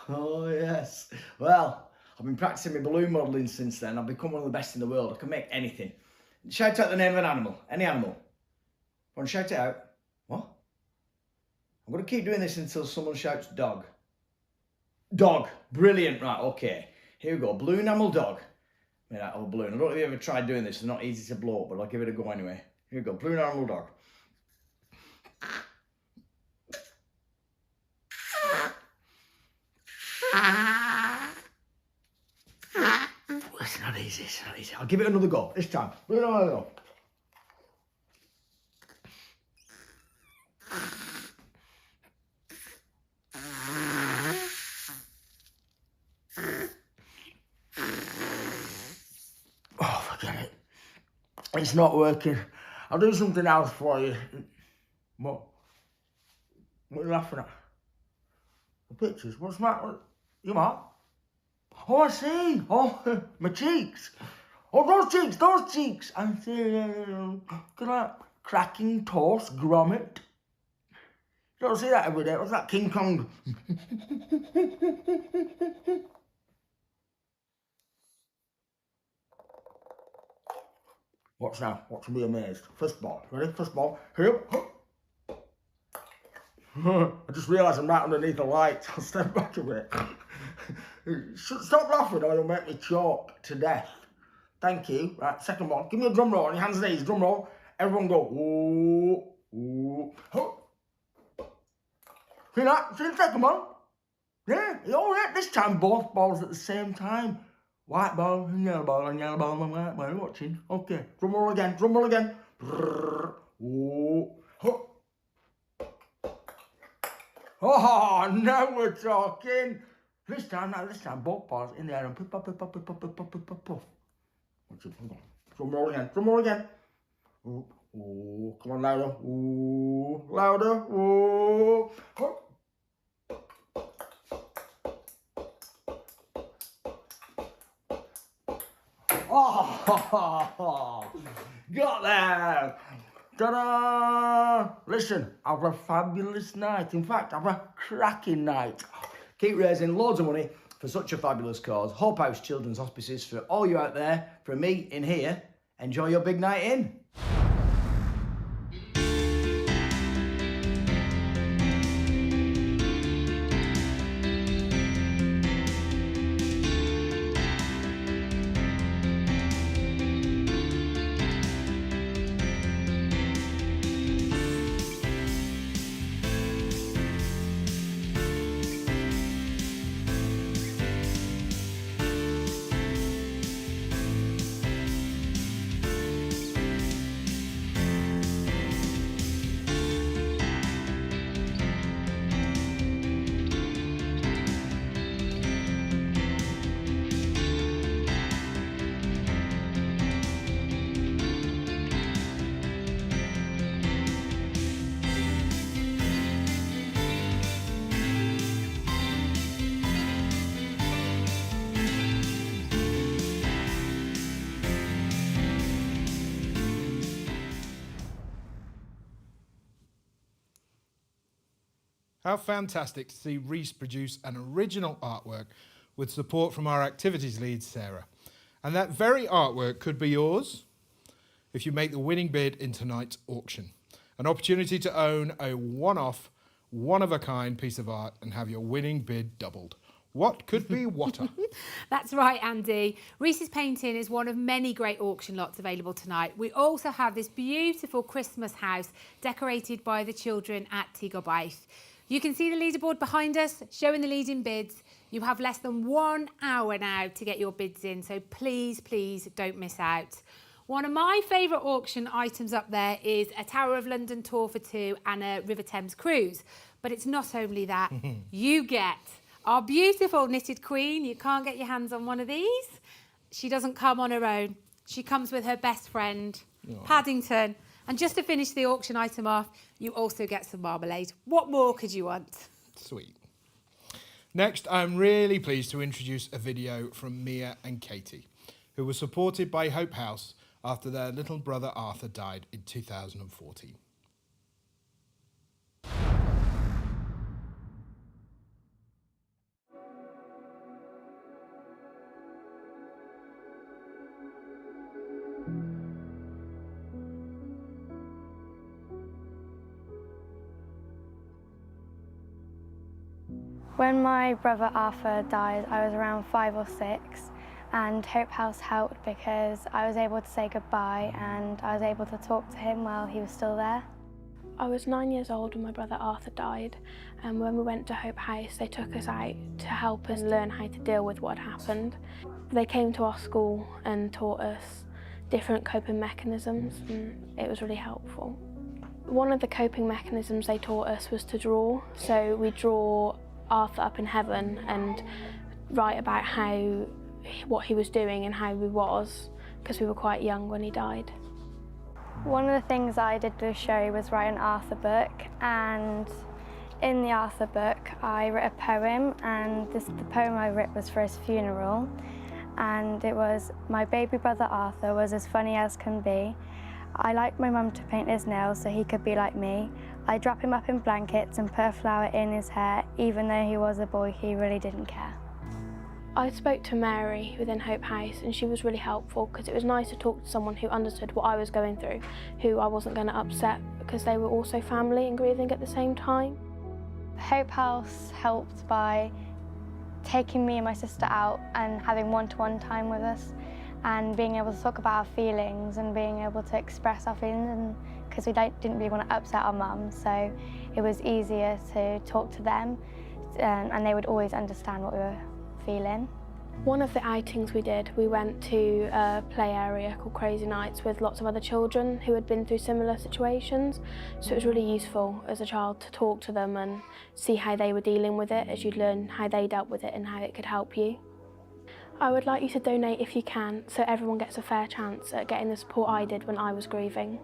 N: Oh yes. Well, I've been practicing my balloon modelling since then. I've become one of the best in the world. I can make anything. Shout out the name of an animal. Any animal. Want to shout it out? What? I'm going to keep doing this until someone shouts dog. Dog. Brilliant. Right, okay. Here we go. Balloon animal dog. Made out of a balloon. I don't know if you ever tried doing this. It's not easy to blow up, but I'll give it a go anyway. Here we go. Balloon animal dog. It's not easy, it's not easy. I'll give it another go this time. Give it another go. Oh, forget it. It's not working. I'll do something else for you. What? What are you laughing at? The pictures? What's that? You what? Oh, I see. Oh, my cheeks. Oh, those cheeks. I see. Look at that. Cracking toast grommet. You don't see that every day. What's that, King Kong? Watch now. Watch and be amazed. First ball. Ready? First ball. Here. I just realised I'm right underneath the light. I'll step back a bit. Stop laughing or you'll make me choke to death. Thank you. Right, second one. Give me a drum roll on your hands and knees. Drum roll. Everyone go. Ooh, ooh. See that? See the second one? Yeah. Oh, yeah. This time both balls at the same time. White ball and yellow ball and yellow ball and white ball. Watching. Okay. Drum roll again. Drum roll again. Brrr. Ooh. Oh, now we're talking. This time, both paws in the air and puff, puff, puff, puff, puff, puff, puff, puff, puff, puff. Drum roll again, drum roll again. Ooh, ooh, come on, louder, ooh, louder, ooh. Oh, got there. Ta-da! Listen, have a fabulous night. In fact, have a cracking night. Keep raising loads of money for such a fabulous cause. Hope House Children's Hospices, for all you out there, from me in here, enjoy your big night in.
A: How fantastic to see Reese produce an original artwork with support from our activities lead, Sarah. And that very artwork could be yours if you make the winning bid in tonight's auction. An opportunity to own a one-off, one-of-a-kind piece of art and have your winning bid doubled. What could be water?
B: That's right, Andy. Reese's painting is one of many great auction lots available tonight. We also have this beautiful Christmas house decorated by the children at Tigobaith. You can see the leaderboard behind us showing the leading bids. You have less than 1 hour now to get your bids in, so please, please don't miss out. One of my favourite auction items up there is a Tower of London tour for two and a River Thames cruise. But it's not only that. You get our beautiful knitted queen. You can't get your hands on one of these. She doesn't come on her own. She comes with her best friend, Paddington. And just to finish the auction item off, you also get some marmalade. What more could you want?
A: Sweet. Next, I'm really pleased to introduce a video from Mia and Katie, who were supported by Hope House after their little brother Arthur died in 2014.
O: When my brother Arthur died, I was around 5 or 6, and Hope House helped because I was able to say goodbye and I was able to talk to him while he was still there.
P: I was 9 years old when my brother Arthur died, and when we went to Hope House, they took us out to help us learn how to deal with what had happened. They came to our school and taught us different coping mechanisms, and it was really helpful. One of the coping mechanisms they taught us was to draw, so we draw Arthur up in heaven and write about what he was doing and how he was, because we were quite young when he died.
O: One of the things I did with Sherry was write an Arthur book, and in the Arthur book I wrote a poem, and the poem I wrote was for his funeral, and it was, "My baby brother Arthur was as funny as can be. I liked my mum to paint his nails so he could be like me. I'd wrap him up in blankets and put a flower in his hair. Even though he was a boy, he really didn't care."
P: I spoke to Mary within Hope House, and she was really helpful because it was nice to talk to someone who understood what I was going through, who I wasn't going to upset because they were also family and grieving at the same time.
O: Hope House helped by taking me and my sister out and having one-to-one time with us, and being able to talk about our feelings and being able to express our feelings, because we didn't really want to upset our mum, so it was easier to talk to them, and they would always understand what we were feeling.
P: One of the outings we did, we went to a play area called Crazy Nights with lots of other children who had been through similar situations. So it was really useful as a child to talk to them and see how they were dealing with it, as you'd learn how they dealt with it and how it could help you. I would like you to donate if you can, so everyone gets a fair chance at getting the support I did when I was grieving.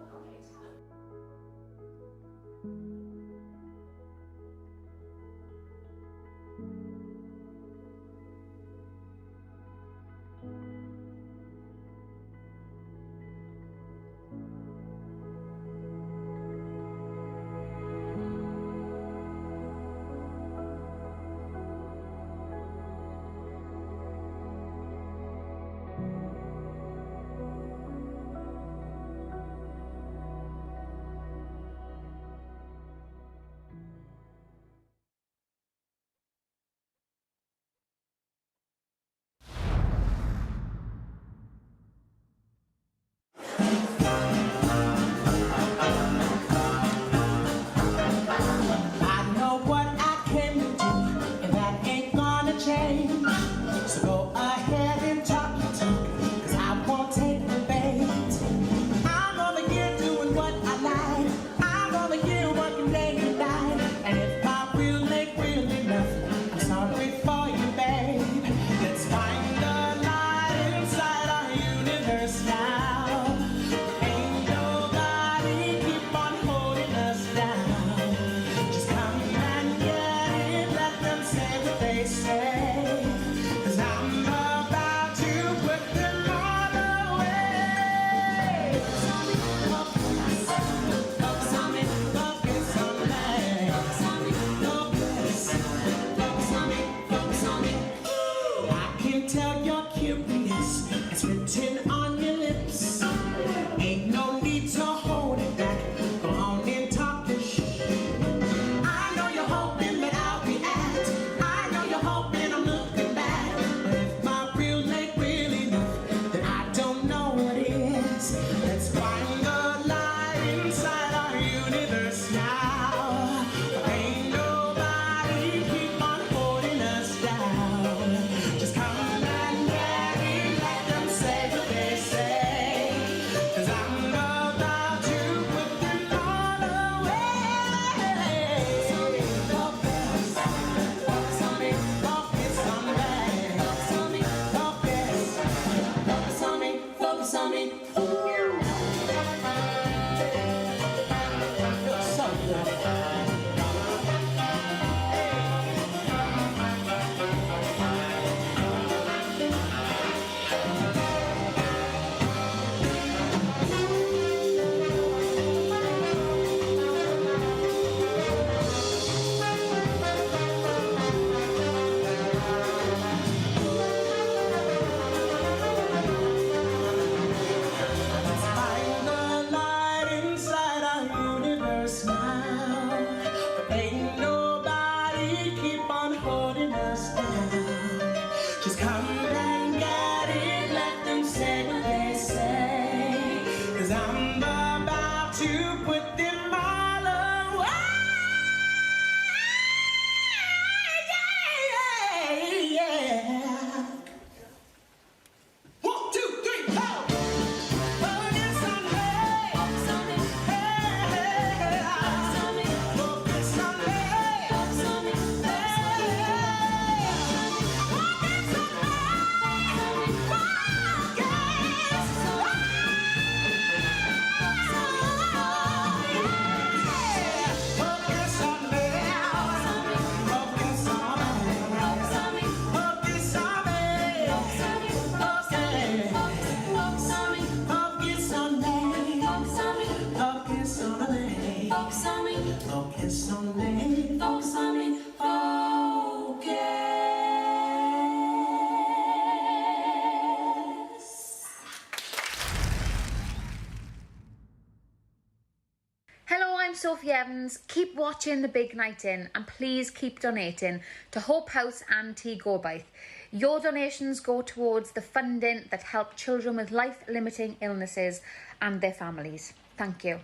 Q: Sophie Evans. Keep watching The Big Night In and please keep donating to Hope House and T. Gobaith. Your donations go towards the funding that help children with life-limiting illnesses and their families. Thank you.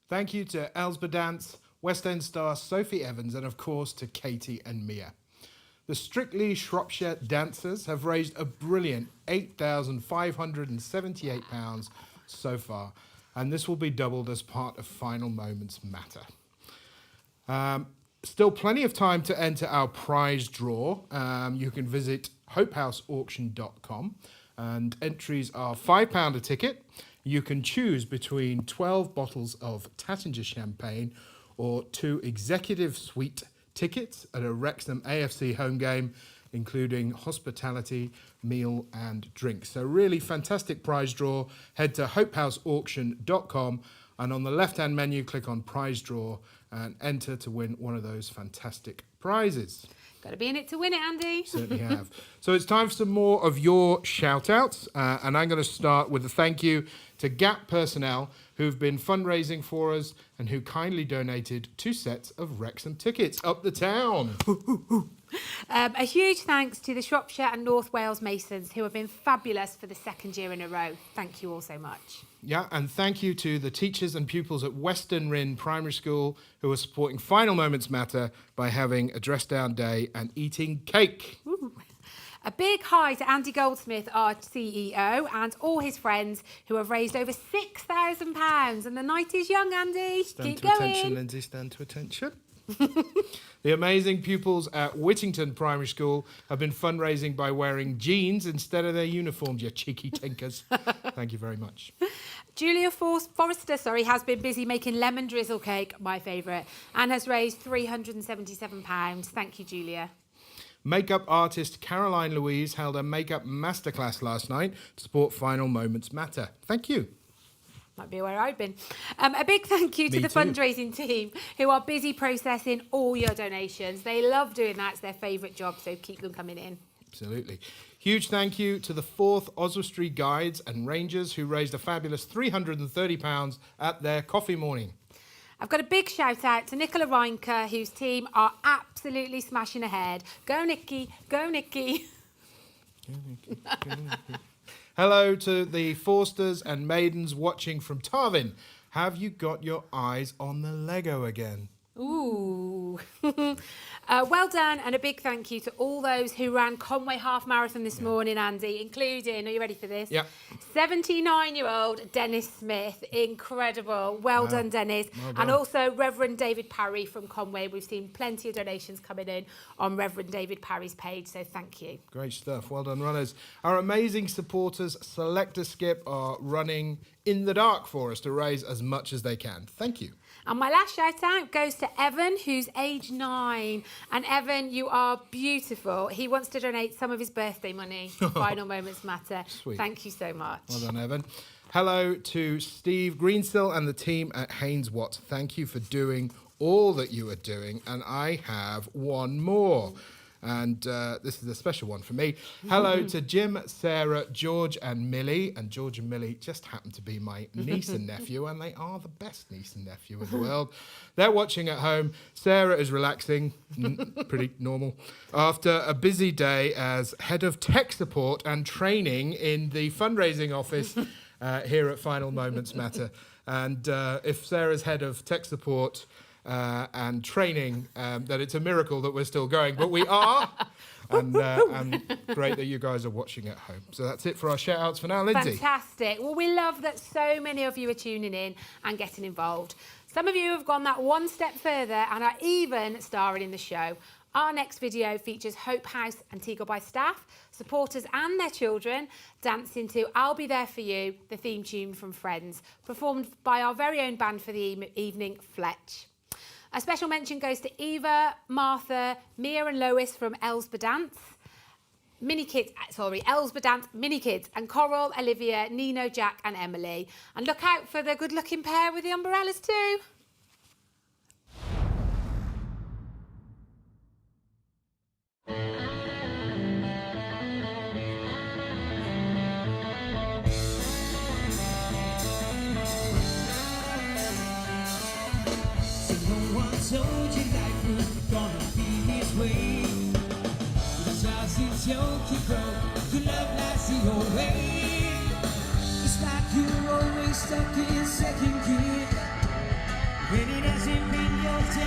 A: Thank you to Elsbeth Dance, West End star Sophie Evans, and of course to Katie and Mia. The Strictly Shropshire dancers have raised a brilliant £8,578 so far, and this will be doubled as part of Final Moments Matter. Still plenty of time to enter our prize draw. You can visit hopehouseauction.com, and entries are £5 a ticket. You can choose between 12 bottles of Tattinger champagne or 2 executive suite tickets at a Wrexham AFC home game, including hospitality, meal and drinks. So really fantastic prize draw. Head to hopehouseauction.com, and on the left-hand menu, click on prize draw and enter to win one of those fantastic prizes.
B: Got to be in it to win it, Andy.
A: Certainly have. So it's time for some more of your shout-outs, and I'm going to start with a thank you to Gap personnel who've been fundraising for us and who kindly donated 2 sets of Wrexham tickets up the town.
B: A huge thanks to the Shropshire and North Wales Masons, who have been fabulous for the 2nd year in a row. Thank you all so much.
A: Yeah, and thank you to the teachers and pupils at Western Ryn Primary School who are supporting Final Moments Matter by having a dress-down day and eating cake.
B: Ooh. A big hi to Andy Goldsmith, our CEO, and all his friends who have raised over £6,000. And the night is young, Andy.
A: Stand
B: Keep
A: to
B: going.
A: attention, Lindsay, stand to attention. The amazing pupils at Whittington Primary School have been fundraising by wearing jeans instead of their uniforms, you cheeky tinkers. Thank you very much.
B: Julia Forrester has been busy making lemon drizzle cake, my favourite, and has raised £377. Thank you, Julia.
A: Makeup artist Caroline Louise held a makeup masterclass last night to support Final Moments Matter. Thank you.
B: Might be where I've been. A big thank you to the fundraising team who are busy processing all your donations. They love doing that. It's their favourite job, so keep them coming in.
A: Absolutely. Huge thank you to the 4th Oswestry Guides and Rangers who raised a fabulous £330 at their coffee morning.
B: I've got a big shout out to Nicola Reinker, whose team are absolutely smashing ahead. Go Nicky, go Nicky.
A: Hello to the Forsters and Maidens watching from Tarvin. Have you got your eyes on the Lego again?
B: Ooh. Well done, and a big thank you to all those who ran Conway Half Marathon this morning, Andy, including, are you ready for this?
A: Yep.
B: 79-year-old Dennis Smith. Incredible. Well done, Dennis.
A: Well done.
B: And also Reverend David Parry from Conway. We've seen plenty of donations coming in on Reverend David Parry's page, so thank you.
A: Great stuff. Well done, runners. Our amazing supporters, Selector Skip, are running in the dark for us to raise as much as they can. Thank you.
B: And my last shout out goes to Evan, who's age 9. And Evan, you are beautiful. He wants to donate some of his birthday money to Final Moments Matter.
A: Sweet.
B: Thank you so much.
A: Well done, Evan. Hello to Steve Greensill and the team at Haynes Watt. Thank you for doing all that you are doing. And I have one more. And this is a special one for me. Hello to Jim, Sarah, George and Millie. And George and Millie just happen to be my niece and nephew, and they are the best niece and nephew in the world. They're watching at home. Sarah is relaxing, pretty normal, after a busy day as head of tech support and training in the fundraising office here at Final Moments Matter. And if Sarah's head of tech support and training, that it's a miracle that we're still going, but we are. And great that you guys are watching at home. So that's it for our shout outs for now, Lindsay.
B: Fantastic. Well, we love that so many of you are tuning in and getting involved. Some of you have gone that one step further and are even starring in the show. Our next video features Hope House and Teagle by staff, supporters and their children dancing to I'll Be There For You, the theme tune from Friends, performed by our very own band for the evening, Fletch. A special mention goes to Eva, Martha, Mia and Lois from Elsba Dance, Elsba Dance Mini Kids, and Coral, Olivia, Nino, Jack and Emily. And look out for the good-looking pair with the umbrellas too.
K: Told you life was gonna be this way. The child seems young, keep growing. Good love lies your way. It's like you're always stuck in second gear. When it hasn't been your time.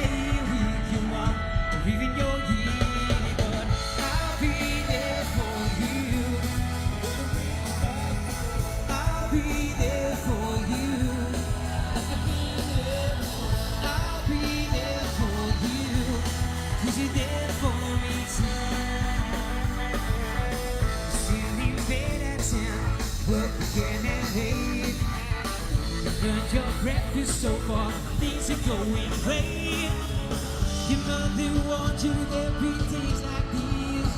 K: burned your breakfast so far, things are going great. Your mother warned you there'd be days like these,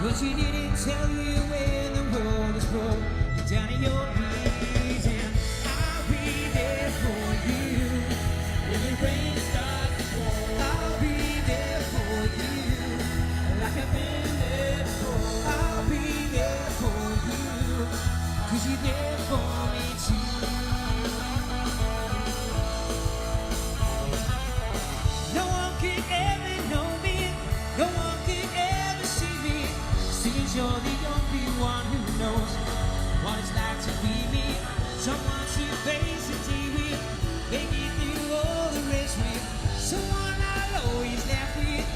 K: but she didn't tell you when the world is broke down in your knees. And I'll be there for you when the rain starts to fall. I'll be there for you like I've been there before. I'll be there for you 'cause you're there for me too. No one could ever know me, no one could ever see me, since you're the only one who knows what it's like to be me. Someone to face and deal with, make it through all the rest with, someone I'll always laugh with,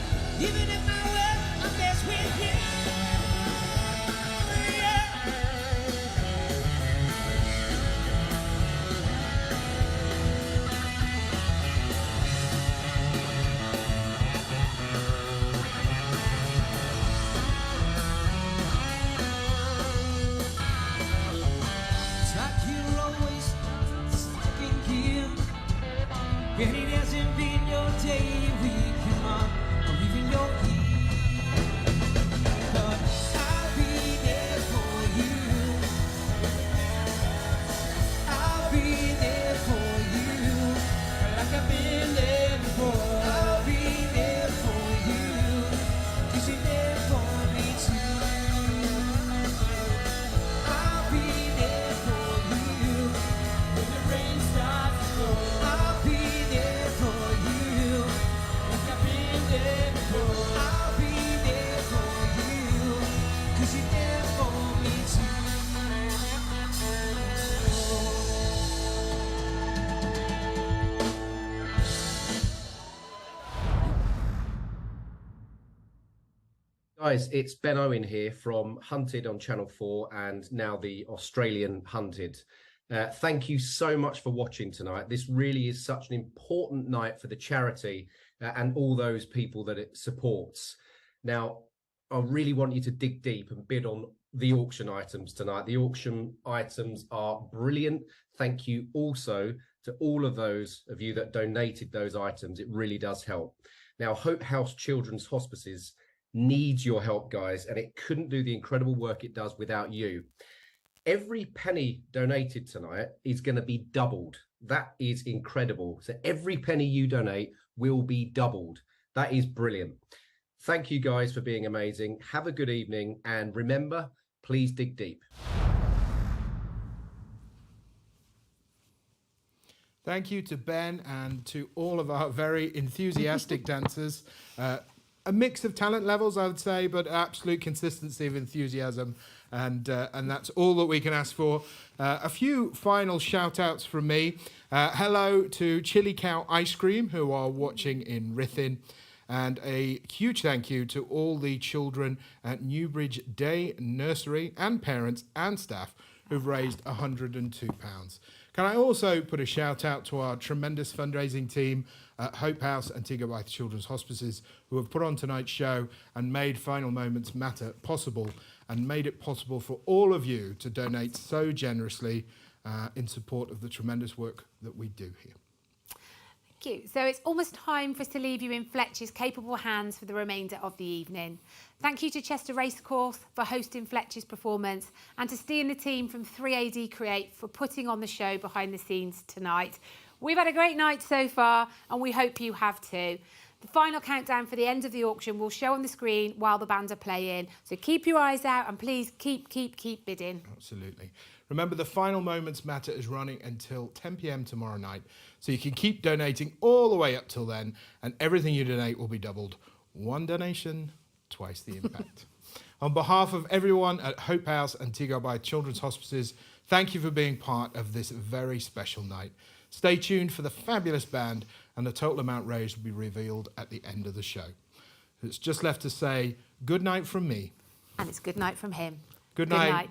K: even if my world I'm best with you. It's like you're always stuck in gear, and it hasn't been your day, week, your month, or even your year. But I'll be there for you. I'll be there for you, like I've been there before. I'll be there for you, 'cause you're there for me too. I'll be there for you when the rain starts to fall. I'll be there for you like I've been there before. I'll be there for you 'cause you're there for me too.
R: Guys, it's Ben Owen here from Hunted on Channel 4 and now the Australian Hunted. Thank you so much for watching tonight. This really is such an important night for the charity and all those people that it supports. Now, I really want you to dig deep and bid on the auction items tonight. The auction items are brilliant. Thank you also to all of those of you that donated those items. It really does help. Now, Hope House Children's Hospices needs your help, guys, and it couldn't do the incredible work it does without you. Every penny donated tonight is going to be doubled. That is incredible. So every penny you donate will be doubled. That is brilliant. Thank you guys for being amazing. Have a good evening, and remember, please dig deep.
A: Thank you to Ben and to all of our very enthusiastic dancers. A mix of talent levels, I would say, but absolute consistency of enthusiasm. And that's all that we can ask for. A few final shout outs from me. Hello to Chili Cow Ice Cream, who are watching in Rithin. And a huge thank you to all the children at Newbridge Day Nursery and parents and staff who've raised £102. Can I also put a shout out to our tremendous fundraising team at Hope House and Tiga Children's Hospices, who have put on tonight's show and made Final Moments Matter possible, and made it possible for all of you to donate so generously in support of the tremendous work that we do here.
B: Thank you. So it's almost time for us to leave you in Fletcher's capable hands for the remainder of the evening. Thank you to Chester Racecourse for hosting Fletcher's performance, and to Steve and the team from 3AD Create for putting on the show behind the scenes tonight. We've had a great night so far, and we hope you have too. The final countdown for the end of the auction will show on the screen while the bands are playing. So keep your eyes out and please keep bidding.
A: Absolutely. Remember, the Final Moments Matter is running until 10 p.m. tomorrow night. So you can keep donating all the way up till then, and everything you donate will be doubled. One donation, twice the impact. On behalf of everyone at Hope House and Tiga Children's Hospices, thank you for being part of this very special night. Stay tuned for the fabulous band, and the total amount raised will be revealed at the end of the show. It's just left to say good night from me.
B: And it's good night from him.
A: Good night.
B: Good night.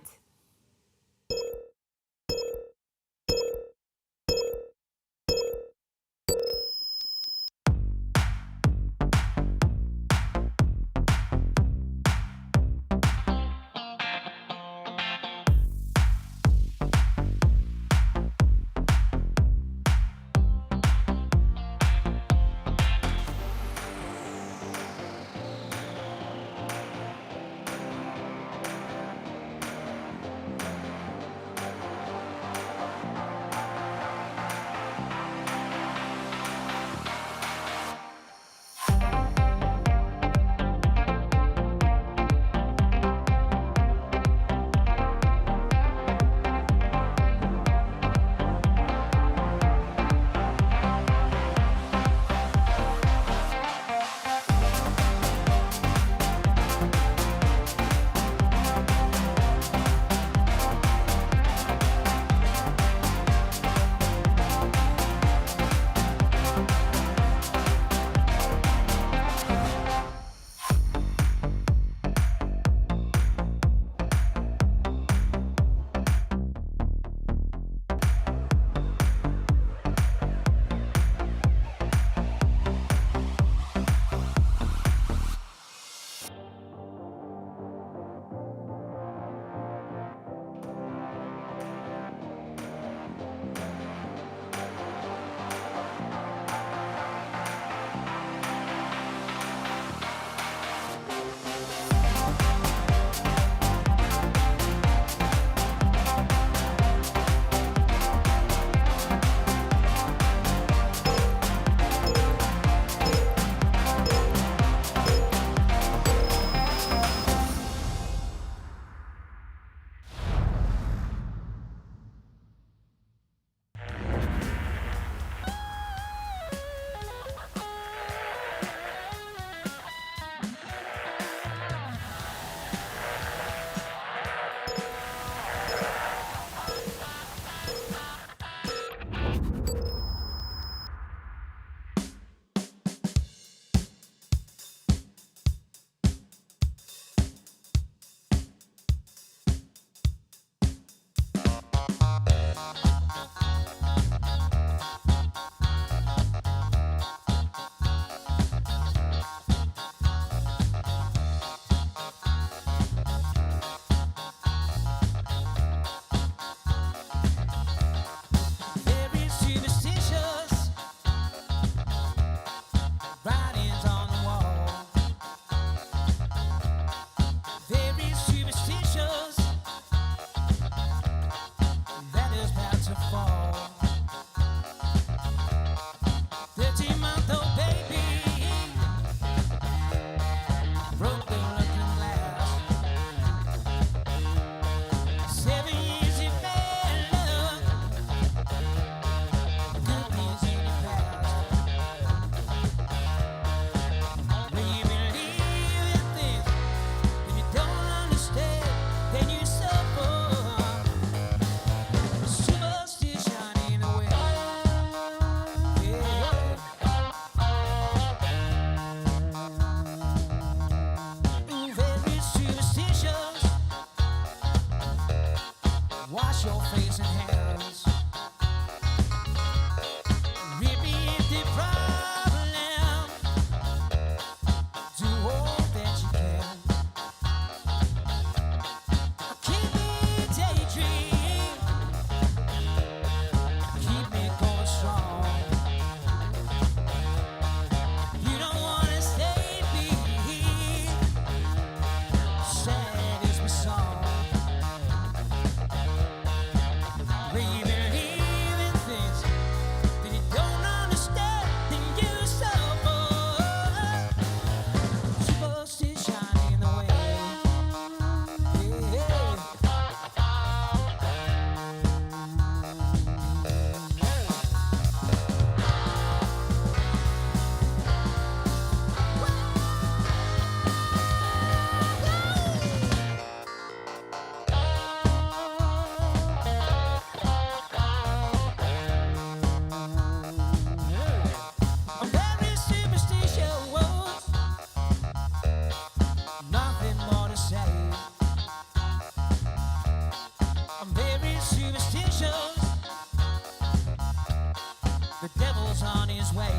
K: was on his way.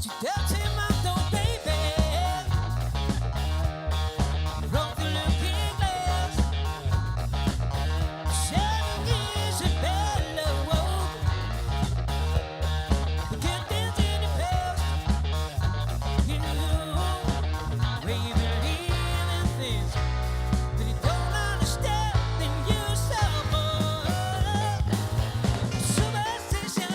K: She dealt him out though, baby. Broke the looking glass. Shining Isabella woke. The good things in the past. You where you believe in things that you don't understand, then you suffer. Superstition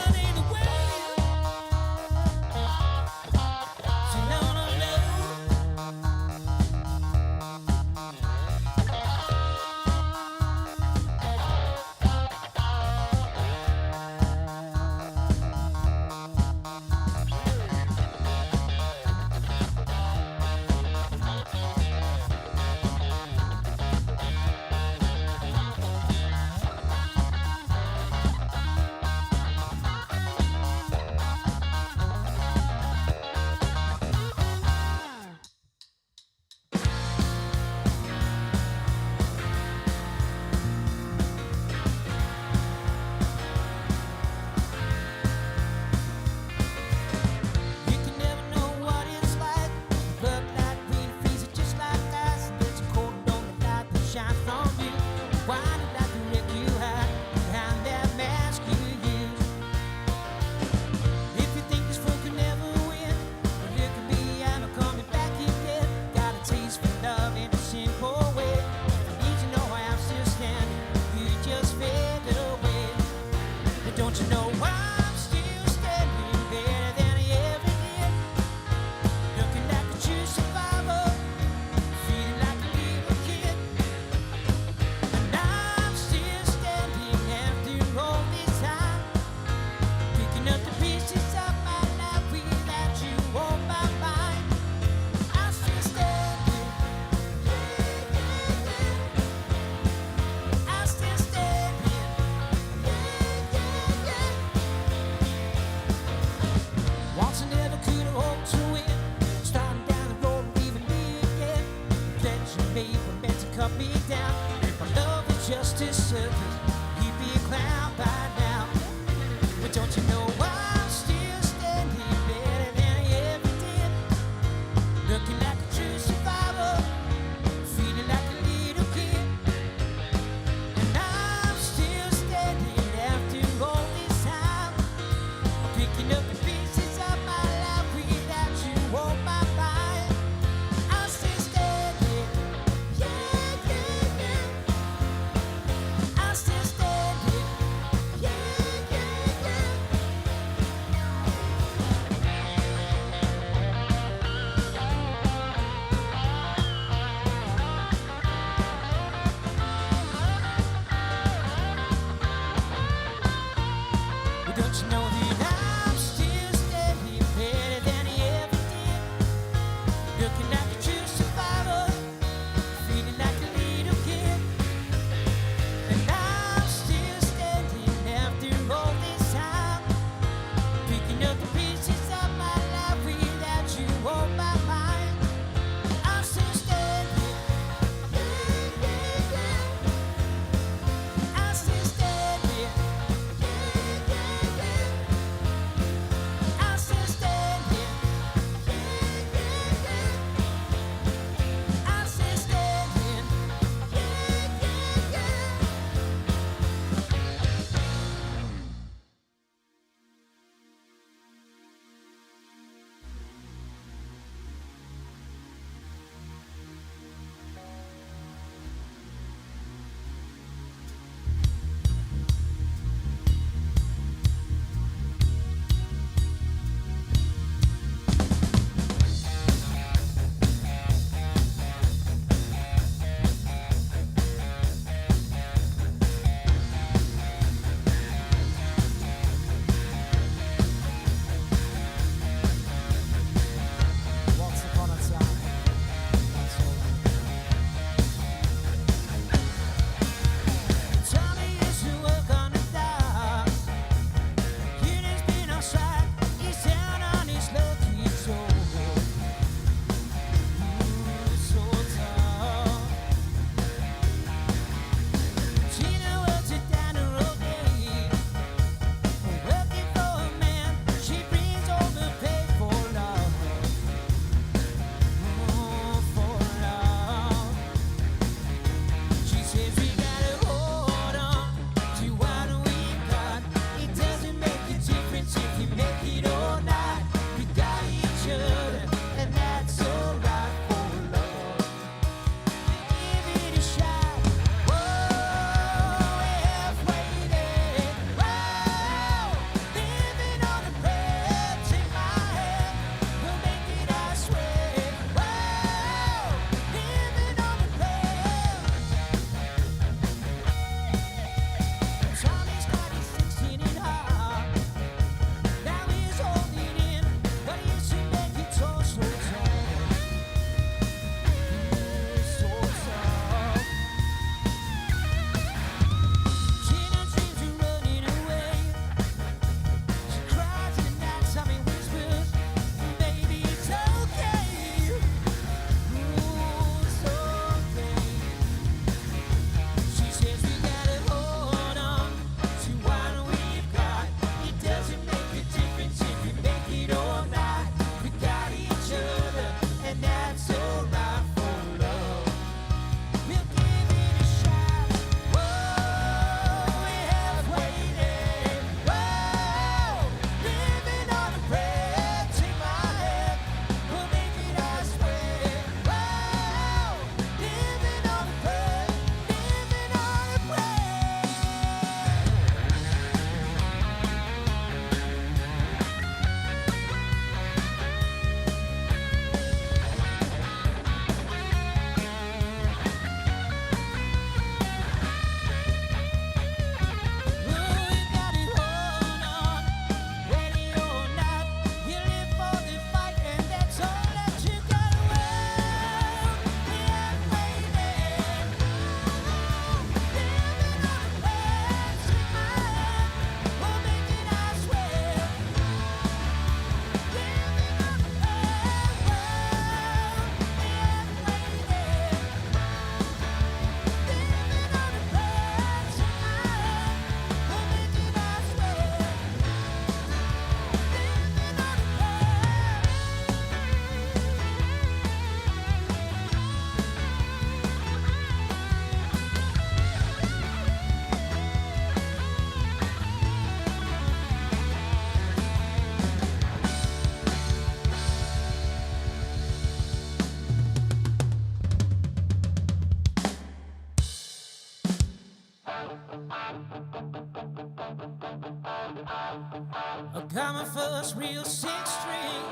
K: I got my first real 6-string,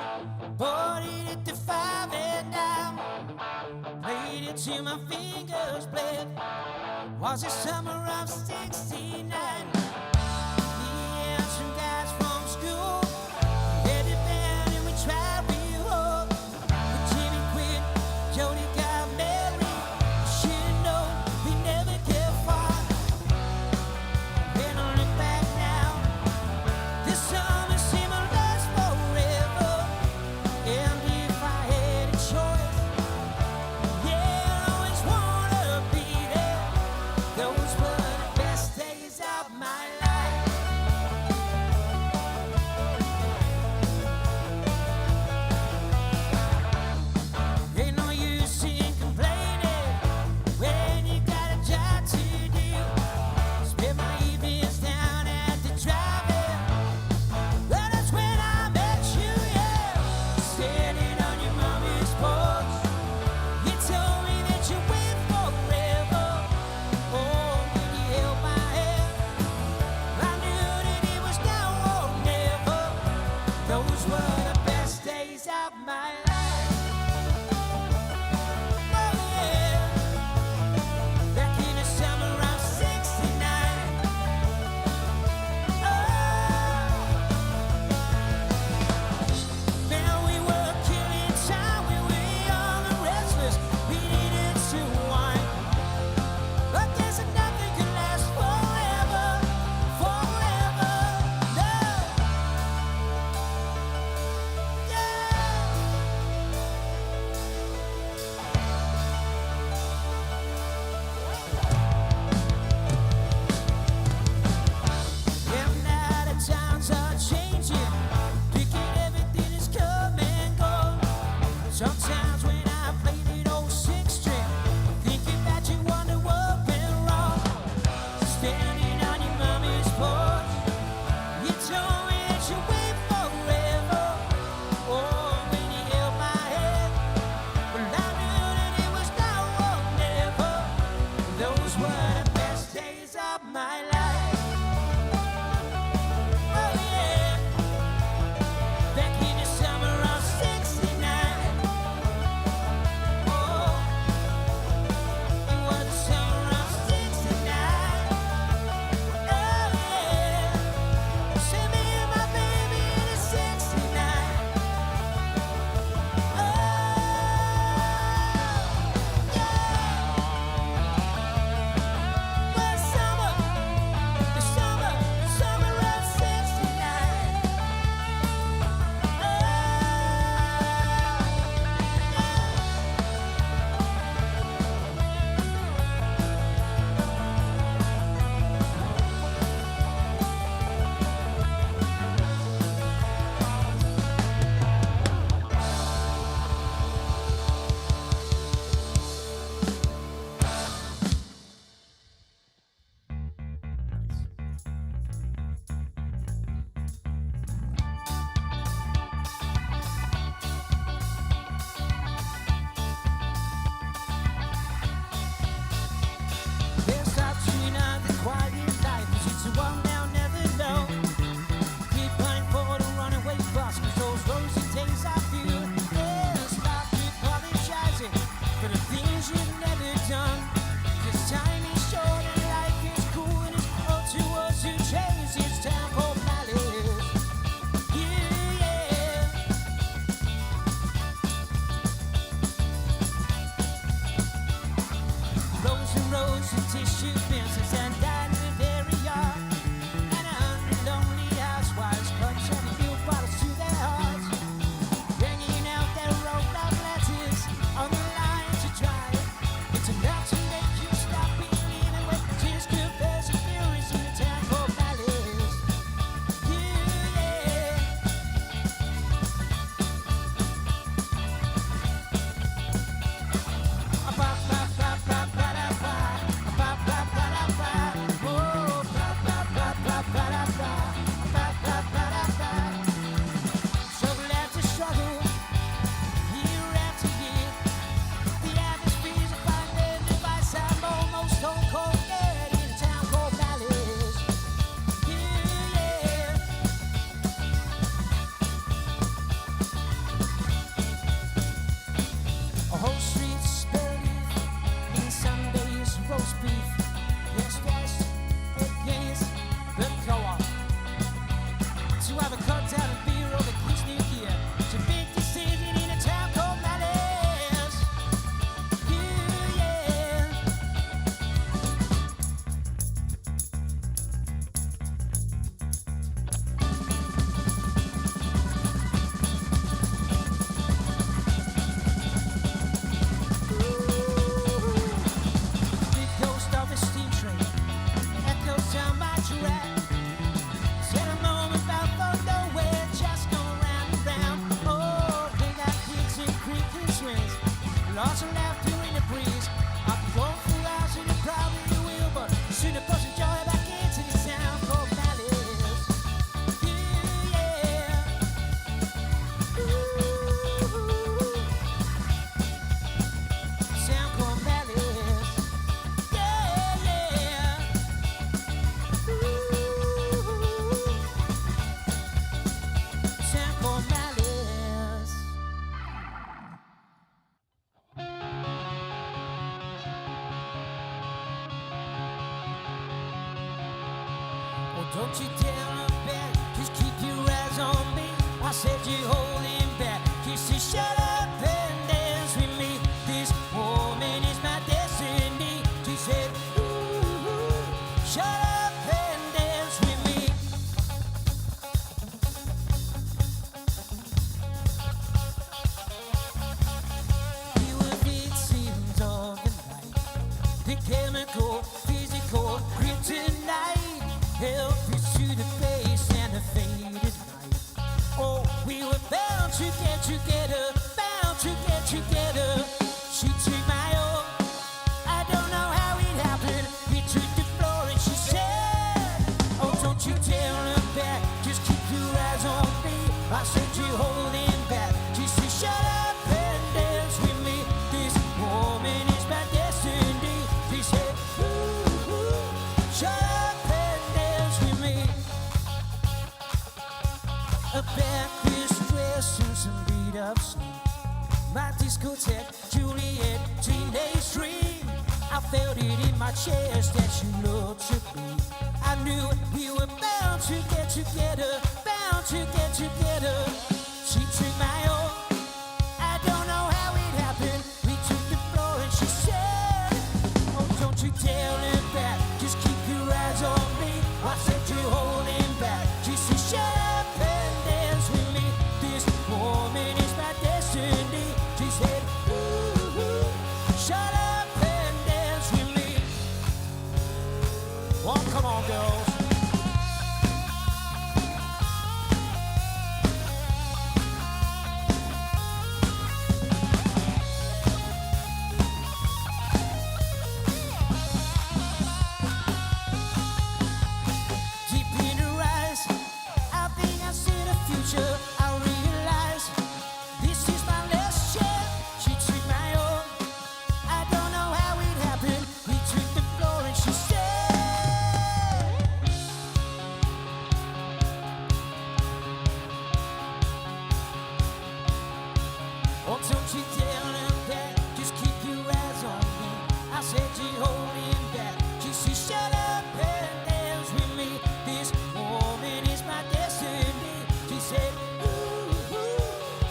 K: bought it at the 5 and dime, played it till my fingers bled. Was the summer of '69. Yeah, some guys from school had a band and we tried real hard. But Jimmy quit, Jody got married. Should've known we never get far. When I look back now, this summer seemed to last forever. And if I had a choice, yeah, I always wanna be there. Those were the best days of my life. Ain't no use in complaining when you got a job to do. Spend my evenings down at the drive-in. Well, that's when I met you, yeah. Standing on your mommy's porch, you told me that you wait forever. Oh, when you held my hand, I knew that it was now or never. Those were the best days of my life. Oh yeah, back in the summer of '69. Man, we were killing time, we were young and restless. We needed to wine, but there's nothing can last forever, forever. No, and now the times are changing, thinking everything is come and go. Sometimes when I play that old 6-string, thinking that you wonder what went wrong. Standing on your mommy's porch, you told me that you wait forever. Oh, when you held my hand, well, I knew that it was now or never. Those were the best days of my life. Oh yeah, back in the summer of '69. Oh, it was the summer of '69. Oh yeah, send me and my baby in '69. Oh yeah, well, summer of '69. Can't stop tuning out the quiet life, 'cause it's the one they'll never know. Keep running for the runaway bus, 'cause those rosy days I feel. Yeah, stop apologizing for the things you've never done. 'Cause time is short and life is cool, and it's up to us to change. It's time for malice. Yeah. Rows and rows of tissue business and dining in very yard. And 100 lonely housewives clutching fuel bottles to their hearts, bringing out their rolled up letters on the line to try it. It's enough to make you stop believing what tears confess and furies in the time for malice. Lots of laughter in the breeze. I've been going through lives and it probably will, but soon it puts the joy back into the sound called malice. Yeah, yeah. Ooh. Sound called malice. Yeah, yeah. Ooh. Sound called malice. Oh, don't you dare look back, just keep your eyes on me. I said you're holding back, just to shut up and dance with me. This woman is my destiny. She said, ooh, shut up and dance with me. You were victims of the night, the chemical, physical, kryptonite. Help us to the face and the faded light. Oh, we were bound to get together, bound to get together. She took my oar, I don't know how it happened. We took the floor and she said, oh, don't you dare look back, just keep your eyes on me. I said you're holding back, she said shut up and dance with me. This woman is my destiny. She said, ooh, shut up and dance with me. A Baptist dress and some beat up sleep. My discotheque, Juliet, teenage dream. I felt it in my chest that you looked to me. I knew we were bound to get together, bound to get together. She took my oar, I don't know how it happened. We took the floor and she said, oh, don't you dare look back, just keep your eyes on me. I said you're holding back. She said shut up and dance with me. This woman is my destiny. She said, ooh, shut up and dance with me. Oh, come on, girls. Deep in her eyes, I think I see the future. I realize this is my last chance. She took my oar, I don't know how it happened. We took the floor and she said, oh, don't you dare look back, just keep your eyes on me. I said you're holding back. She said shut up and dance with me. This woman is my destiny. She said, ooh,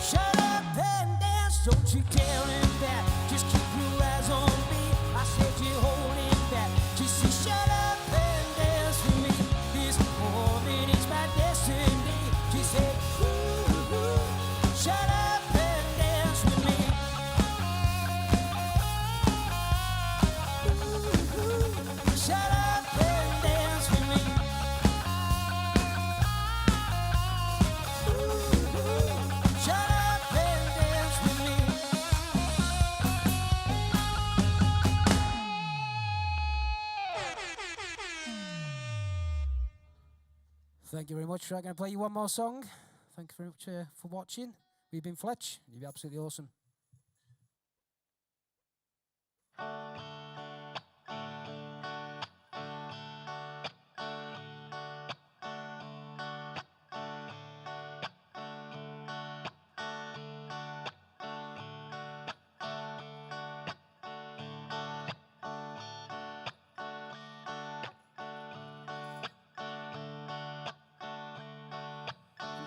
K: shut up and dance. Don't you dare look back, just keep your eyes on me. I said you're holding back. She said shut up and dance with me. This woman is my destiny. She said, ooh, shut up and dance with me. Ooh, shut up and dance with me. Ooh, shut up and dance with me.
S: Thank you very much. I'm going to play you one more song. Thank you very much for watching. We've been Fletch. You've been absolutely awesome.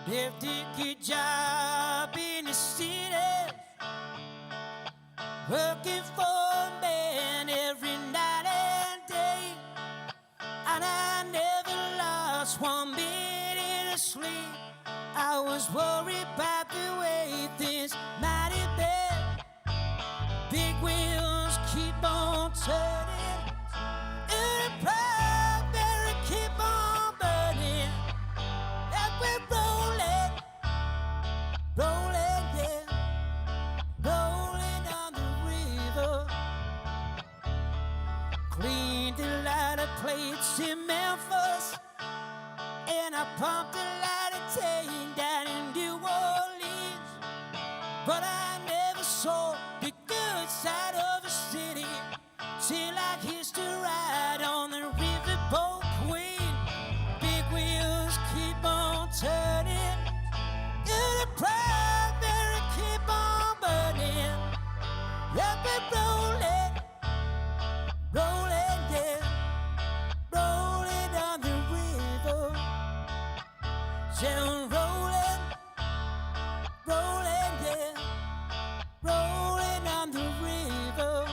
K: Left a good job in the city, working for a man every night and day, and I never lost one minute of sleep. I was worried about the way things might have been. Big wheels keep on turning, and the primary keep on burning. And we're rolling, rolling, yeah, rolling on the Still rolling, rolling, yeah, rolling on the river.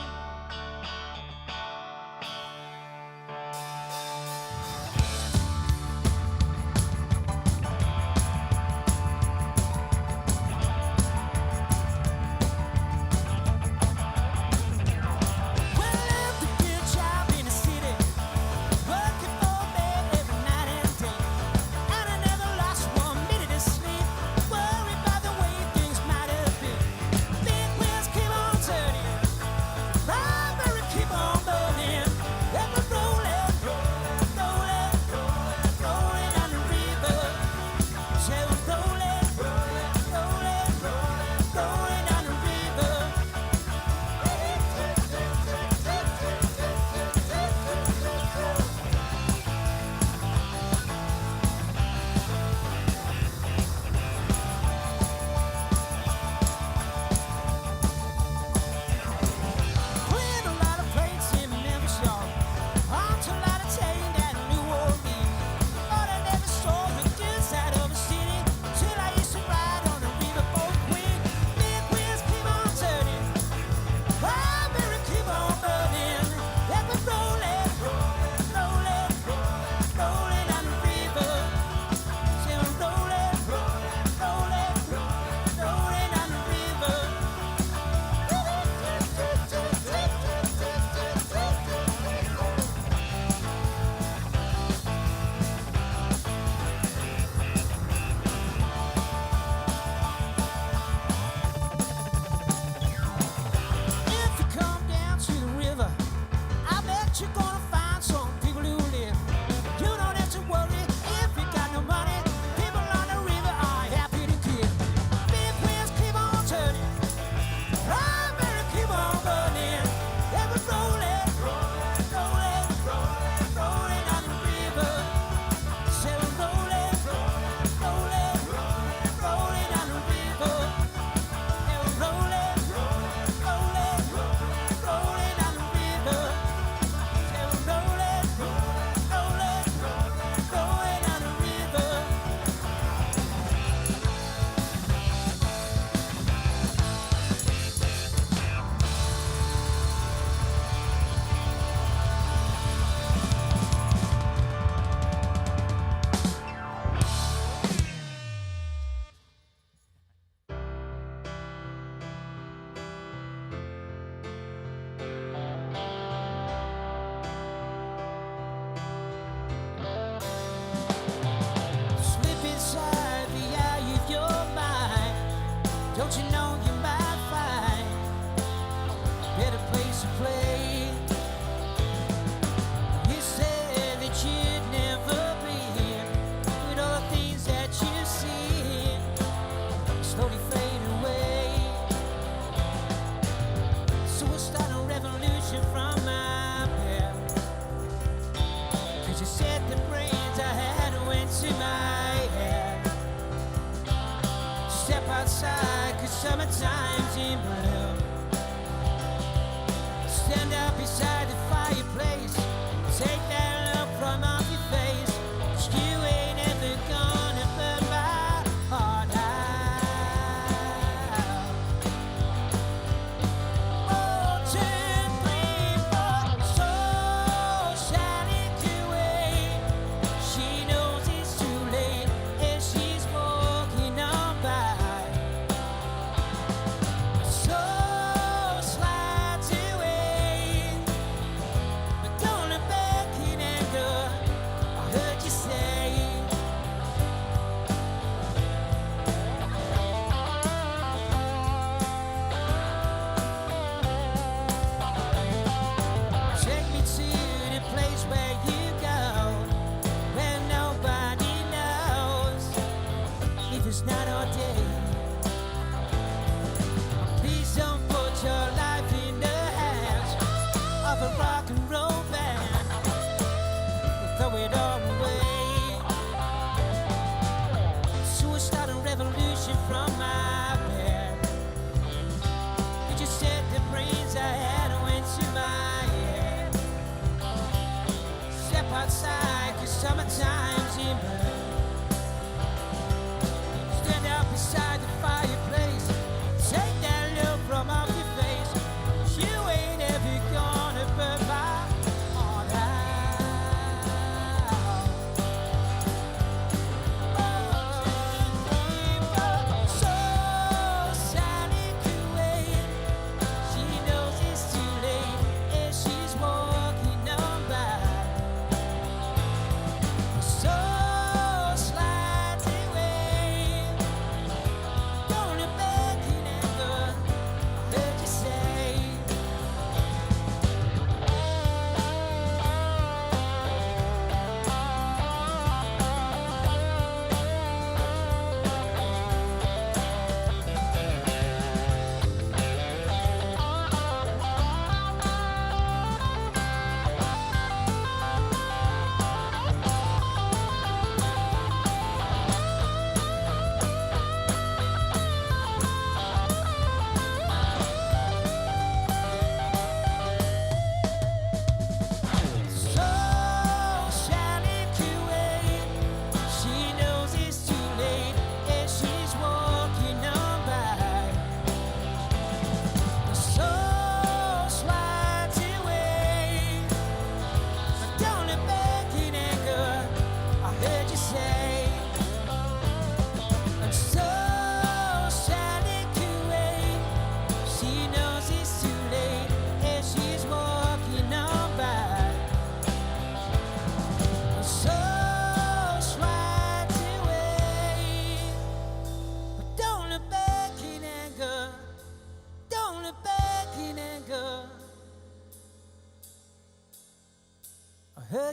K: Don't you know you might find a better place to play? You said that you'd never be with all the things that you see slowly fade away. So we'll start a revolution from my bed. 'Cause you said the brains I had went to my head. Step outside, 'cause summertime's in bloom. Stand up beside the fireplace, take that look from off your face. 'Cause you ain't ever gonna burn my heart out. Oh, turn 3, 4, so shining away. She knows it's too late and she's walking on by. So slides away.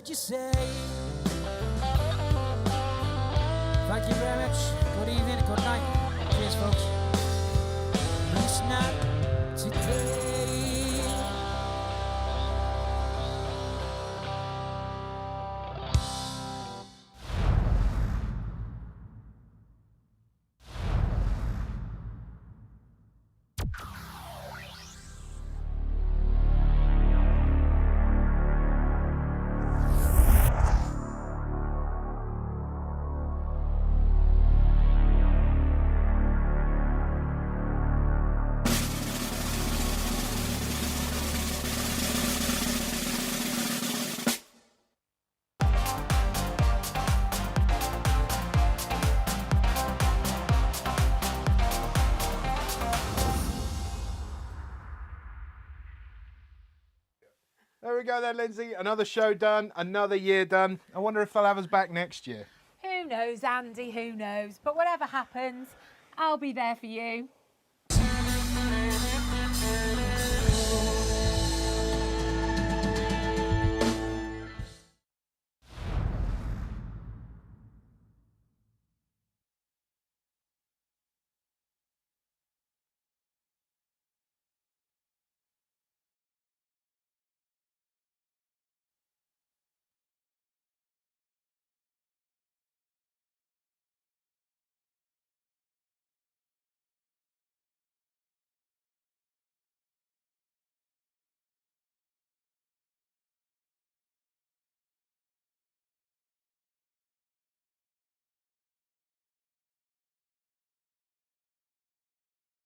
S: what you say. Thank you very much. Good evening, good night. Cheers, folks. It's not today.
A: There we go then, Lindsay. Another show done, another year done. I wonder if they'll have us back next year.
B: Who knows, Andy, who knows? But whatever happens, I'll be there for you.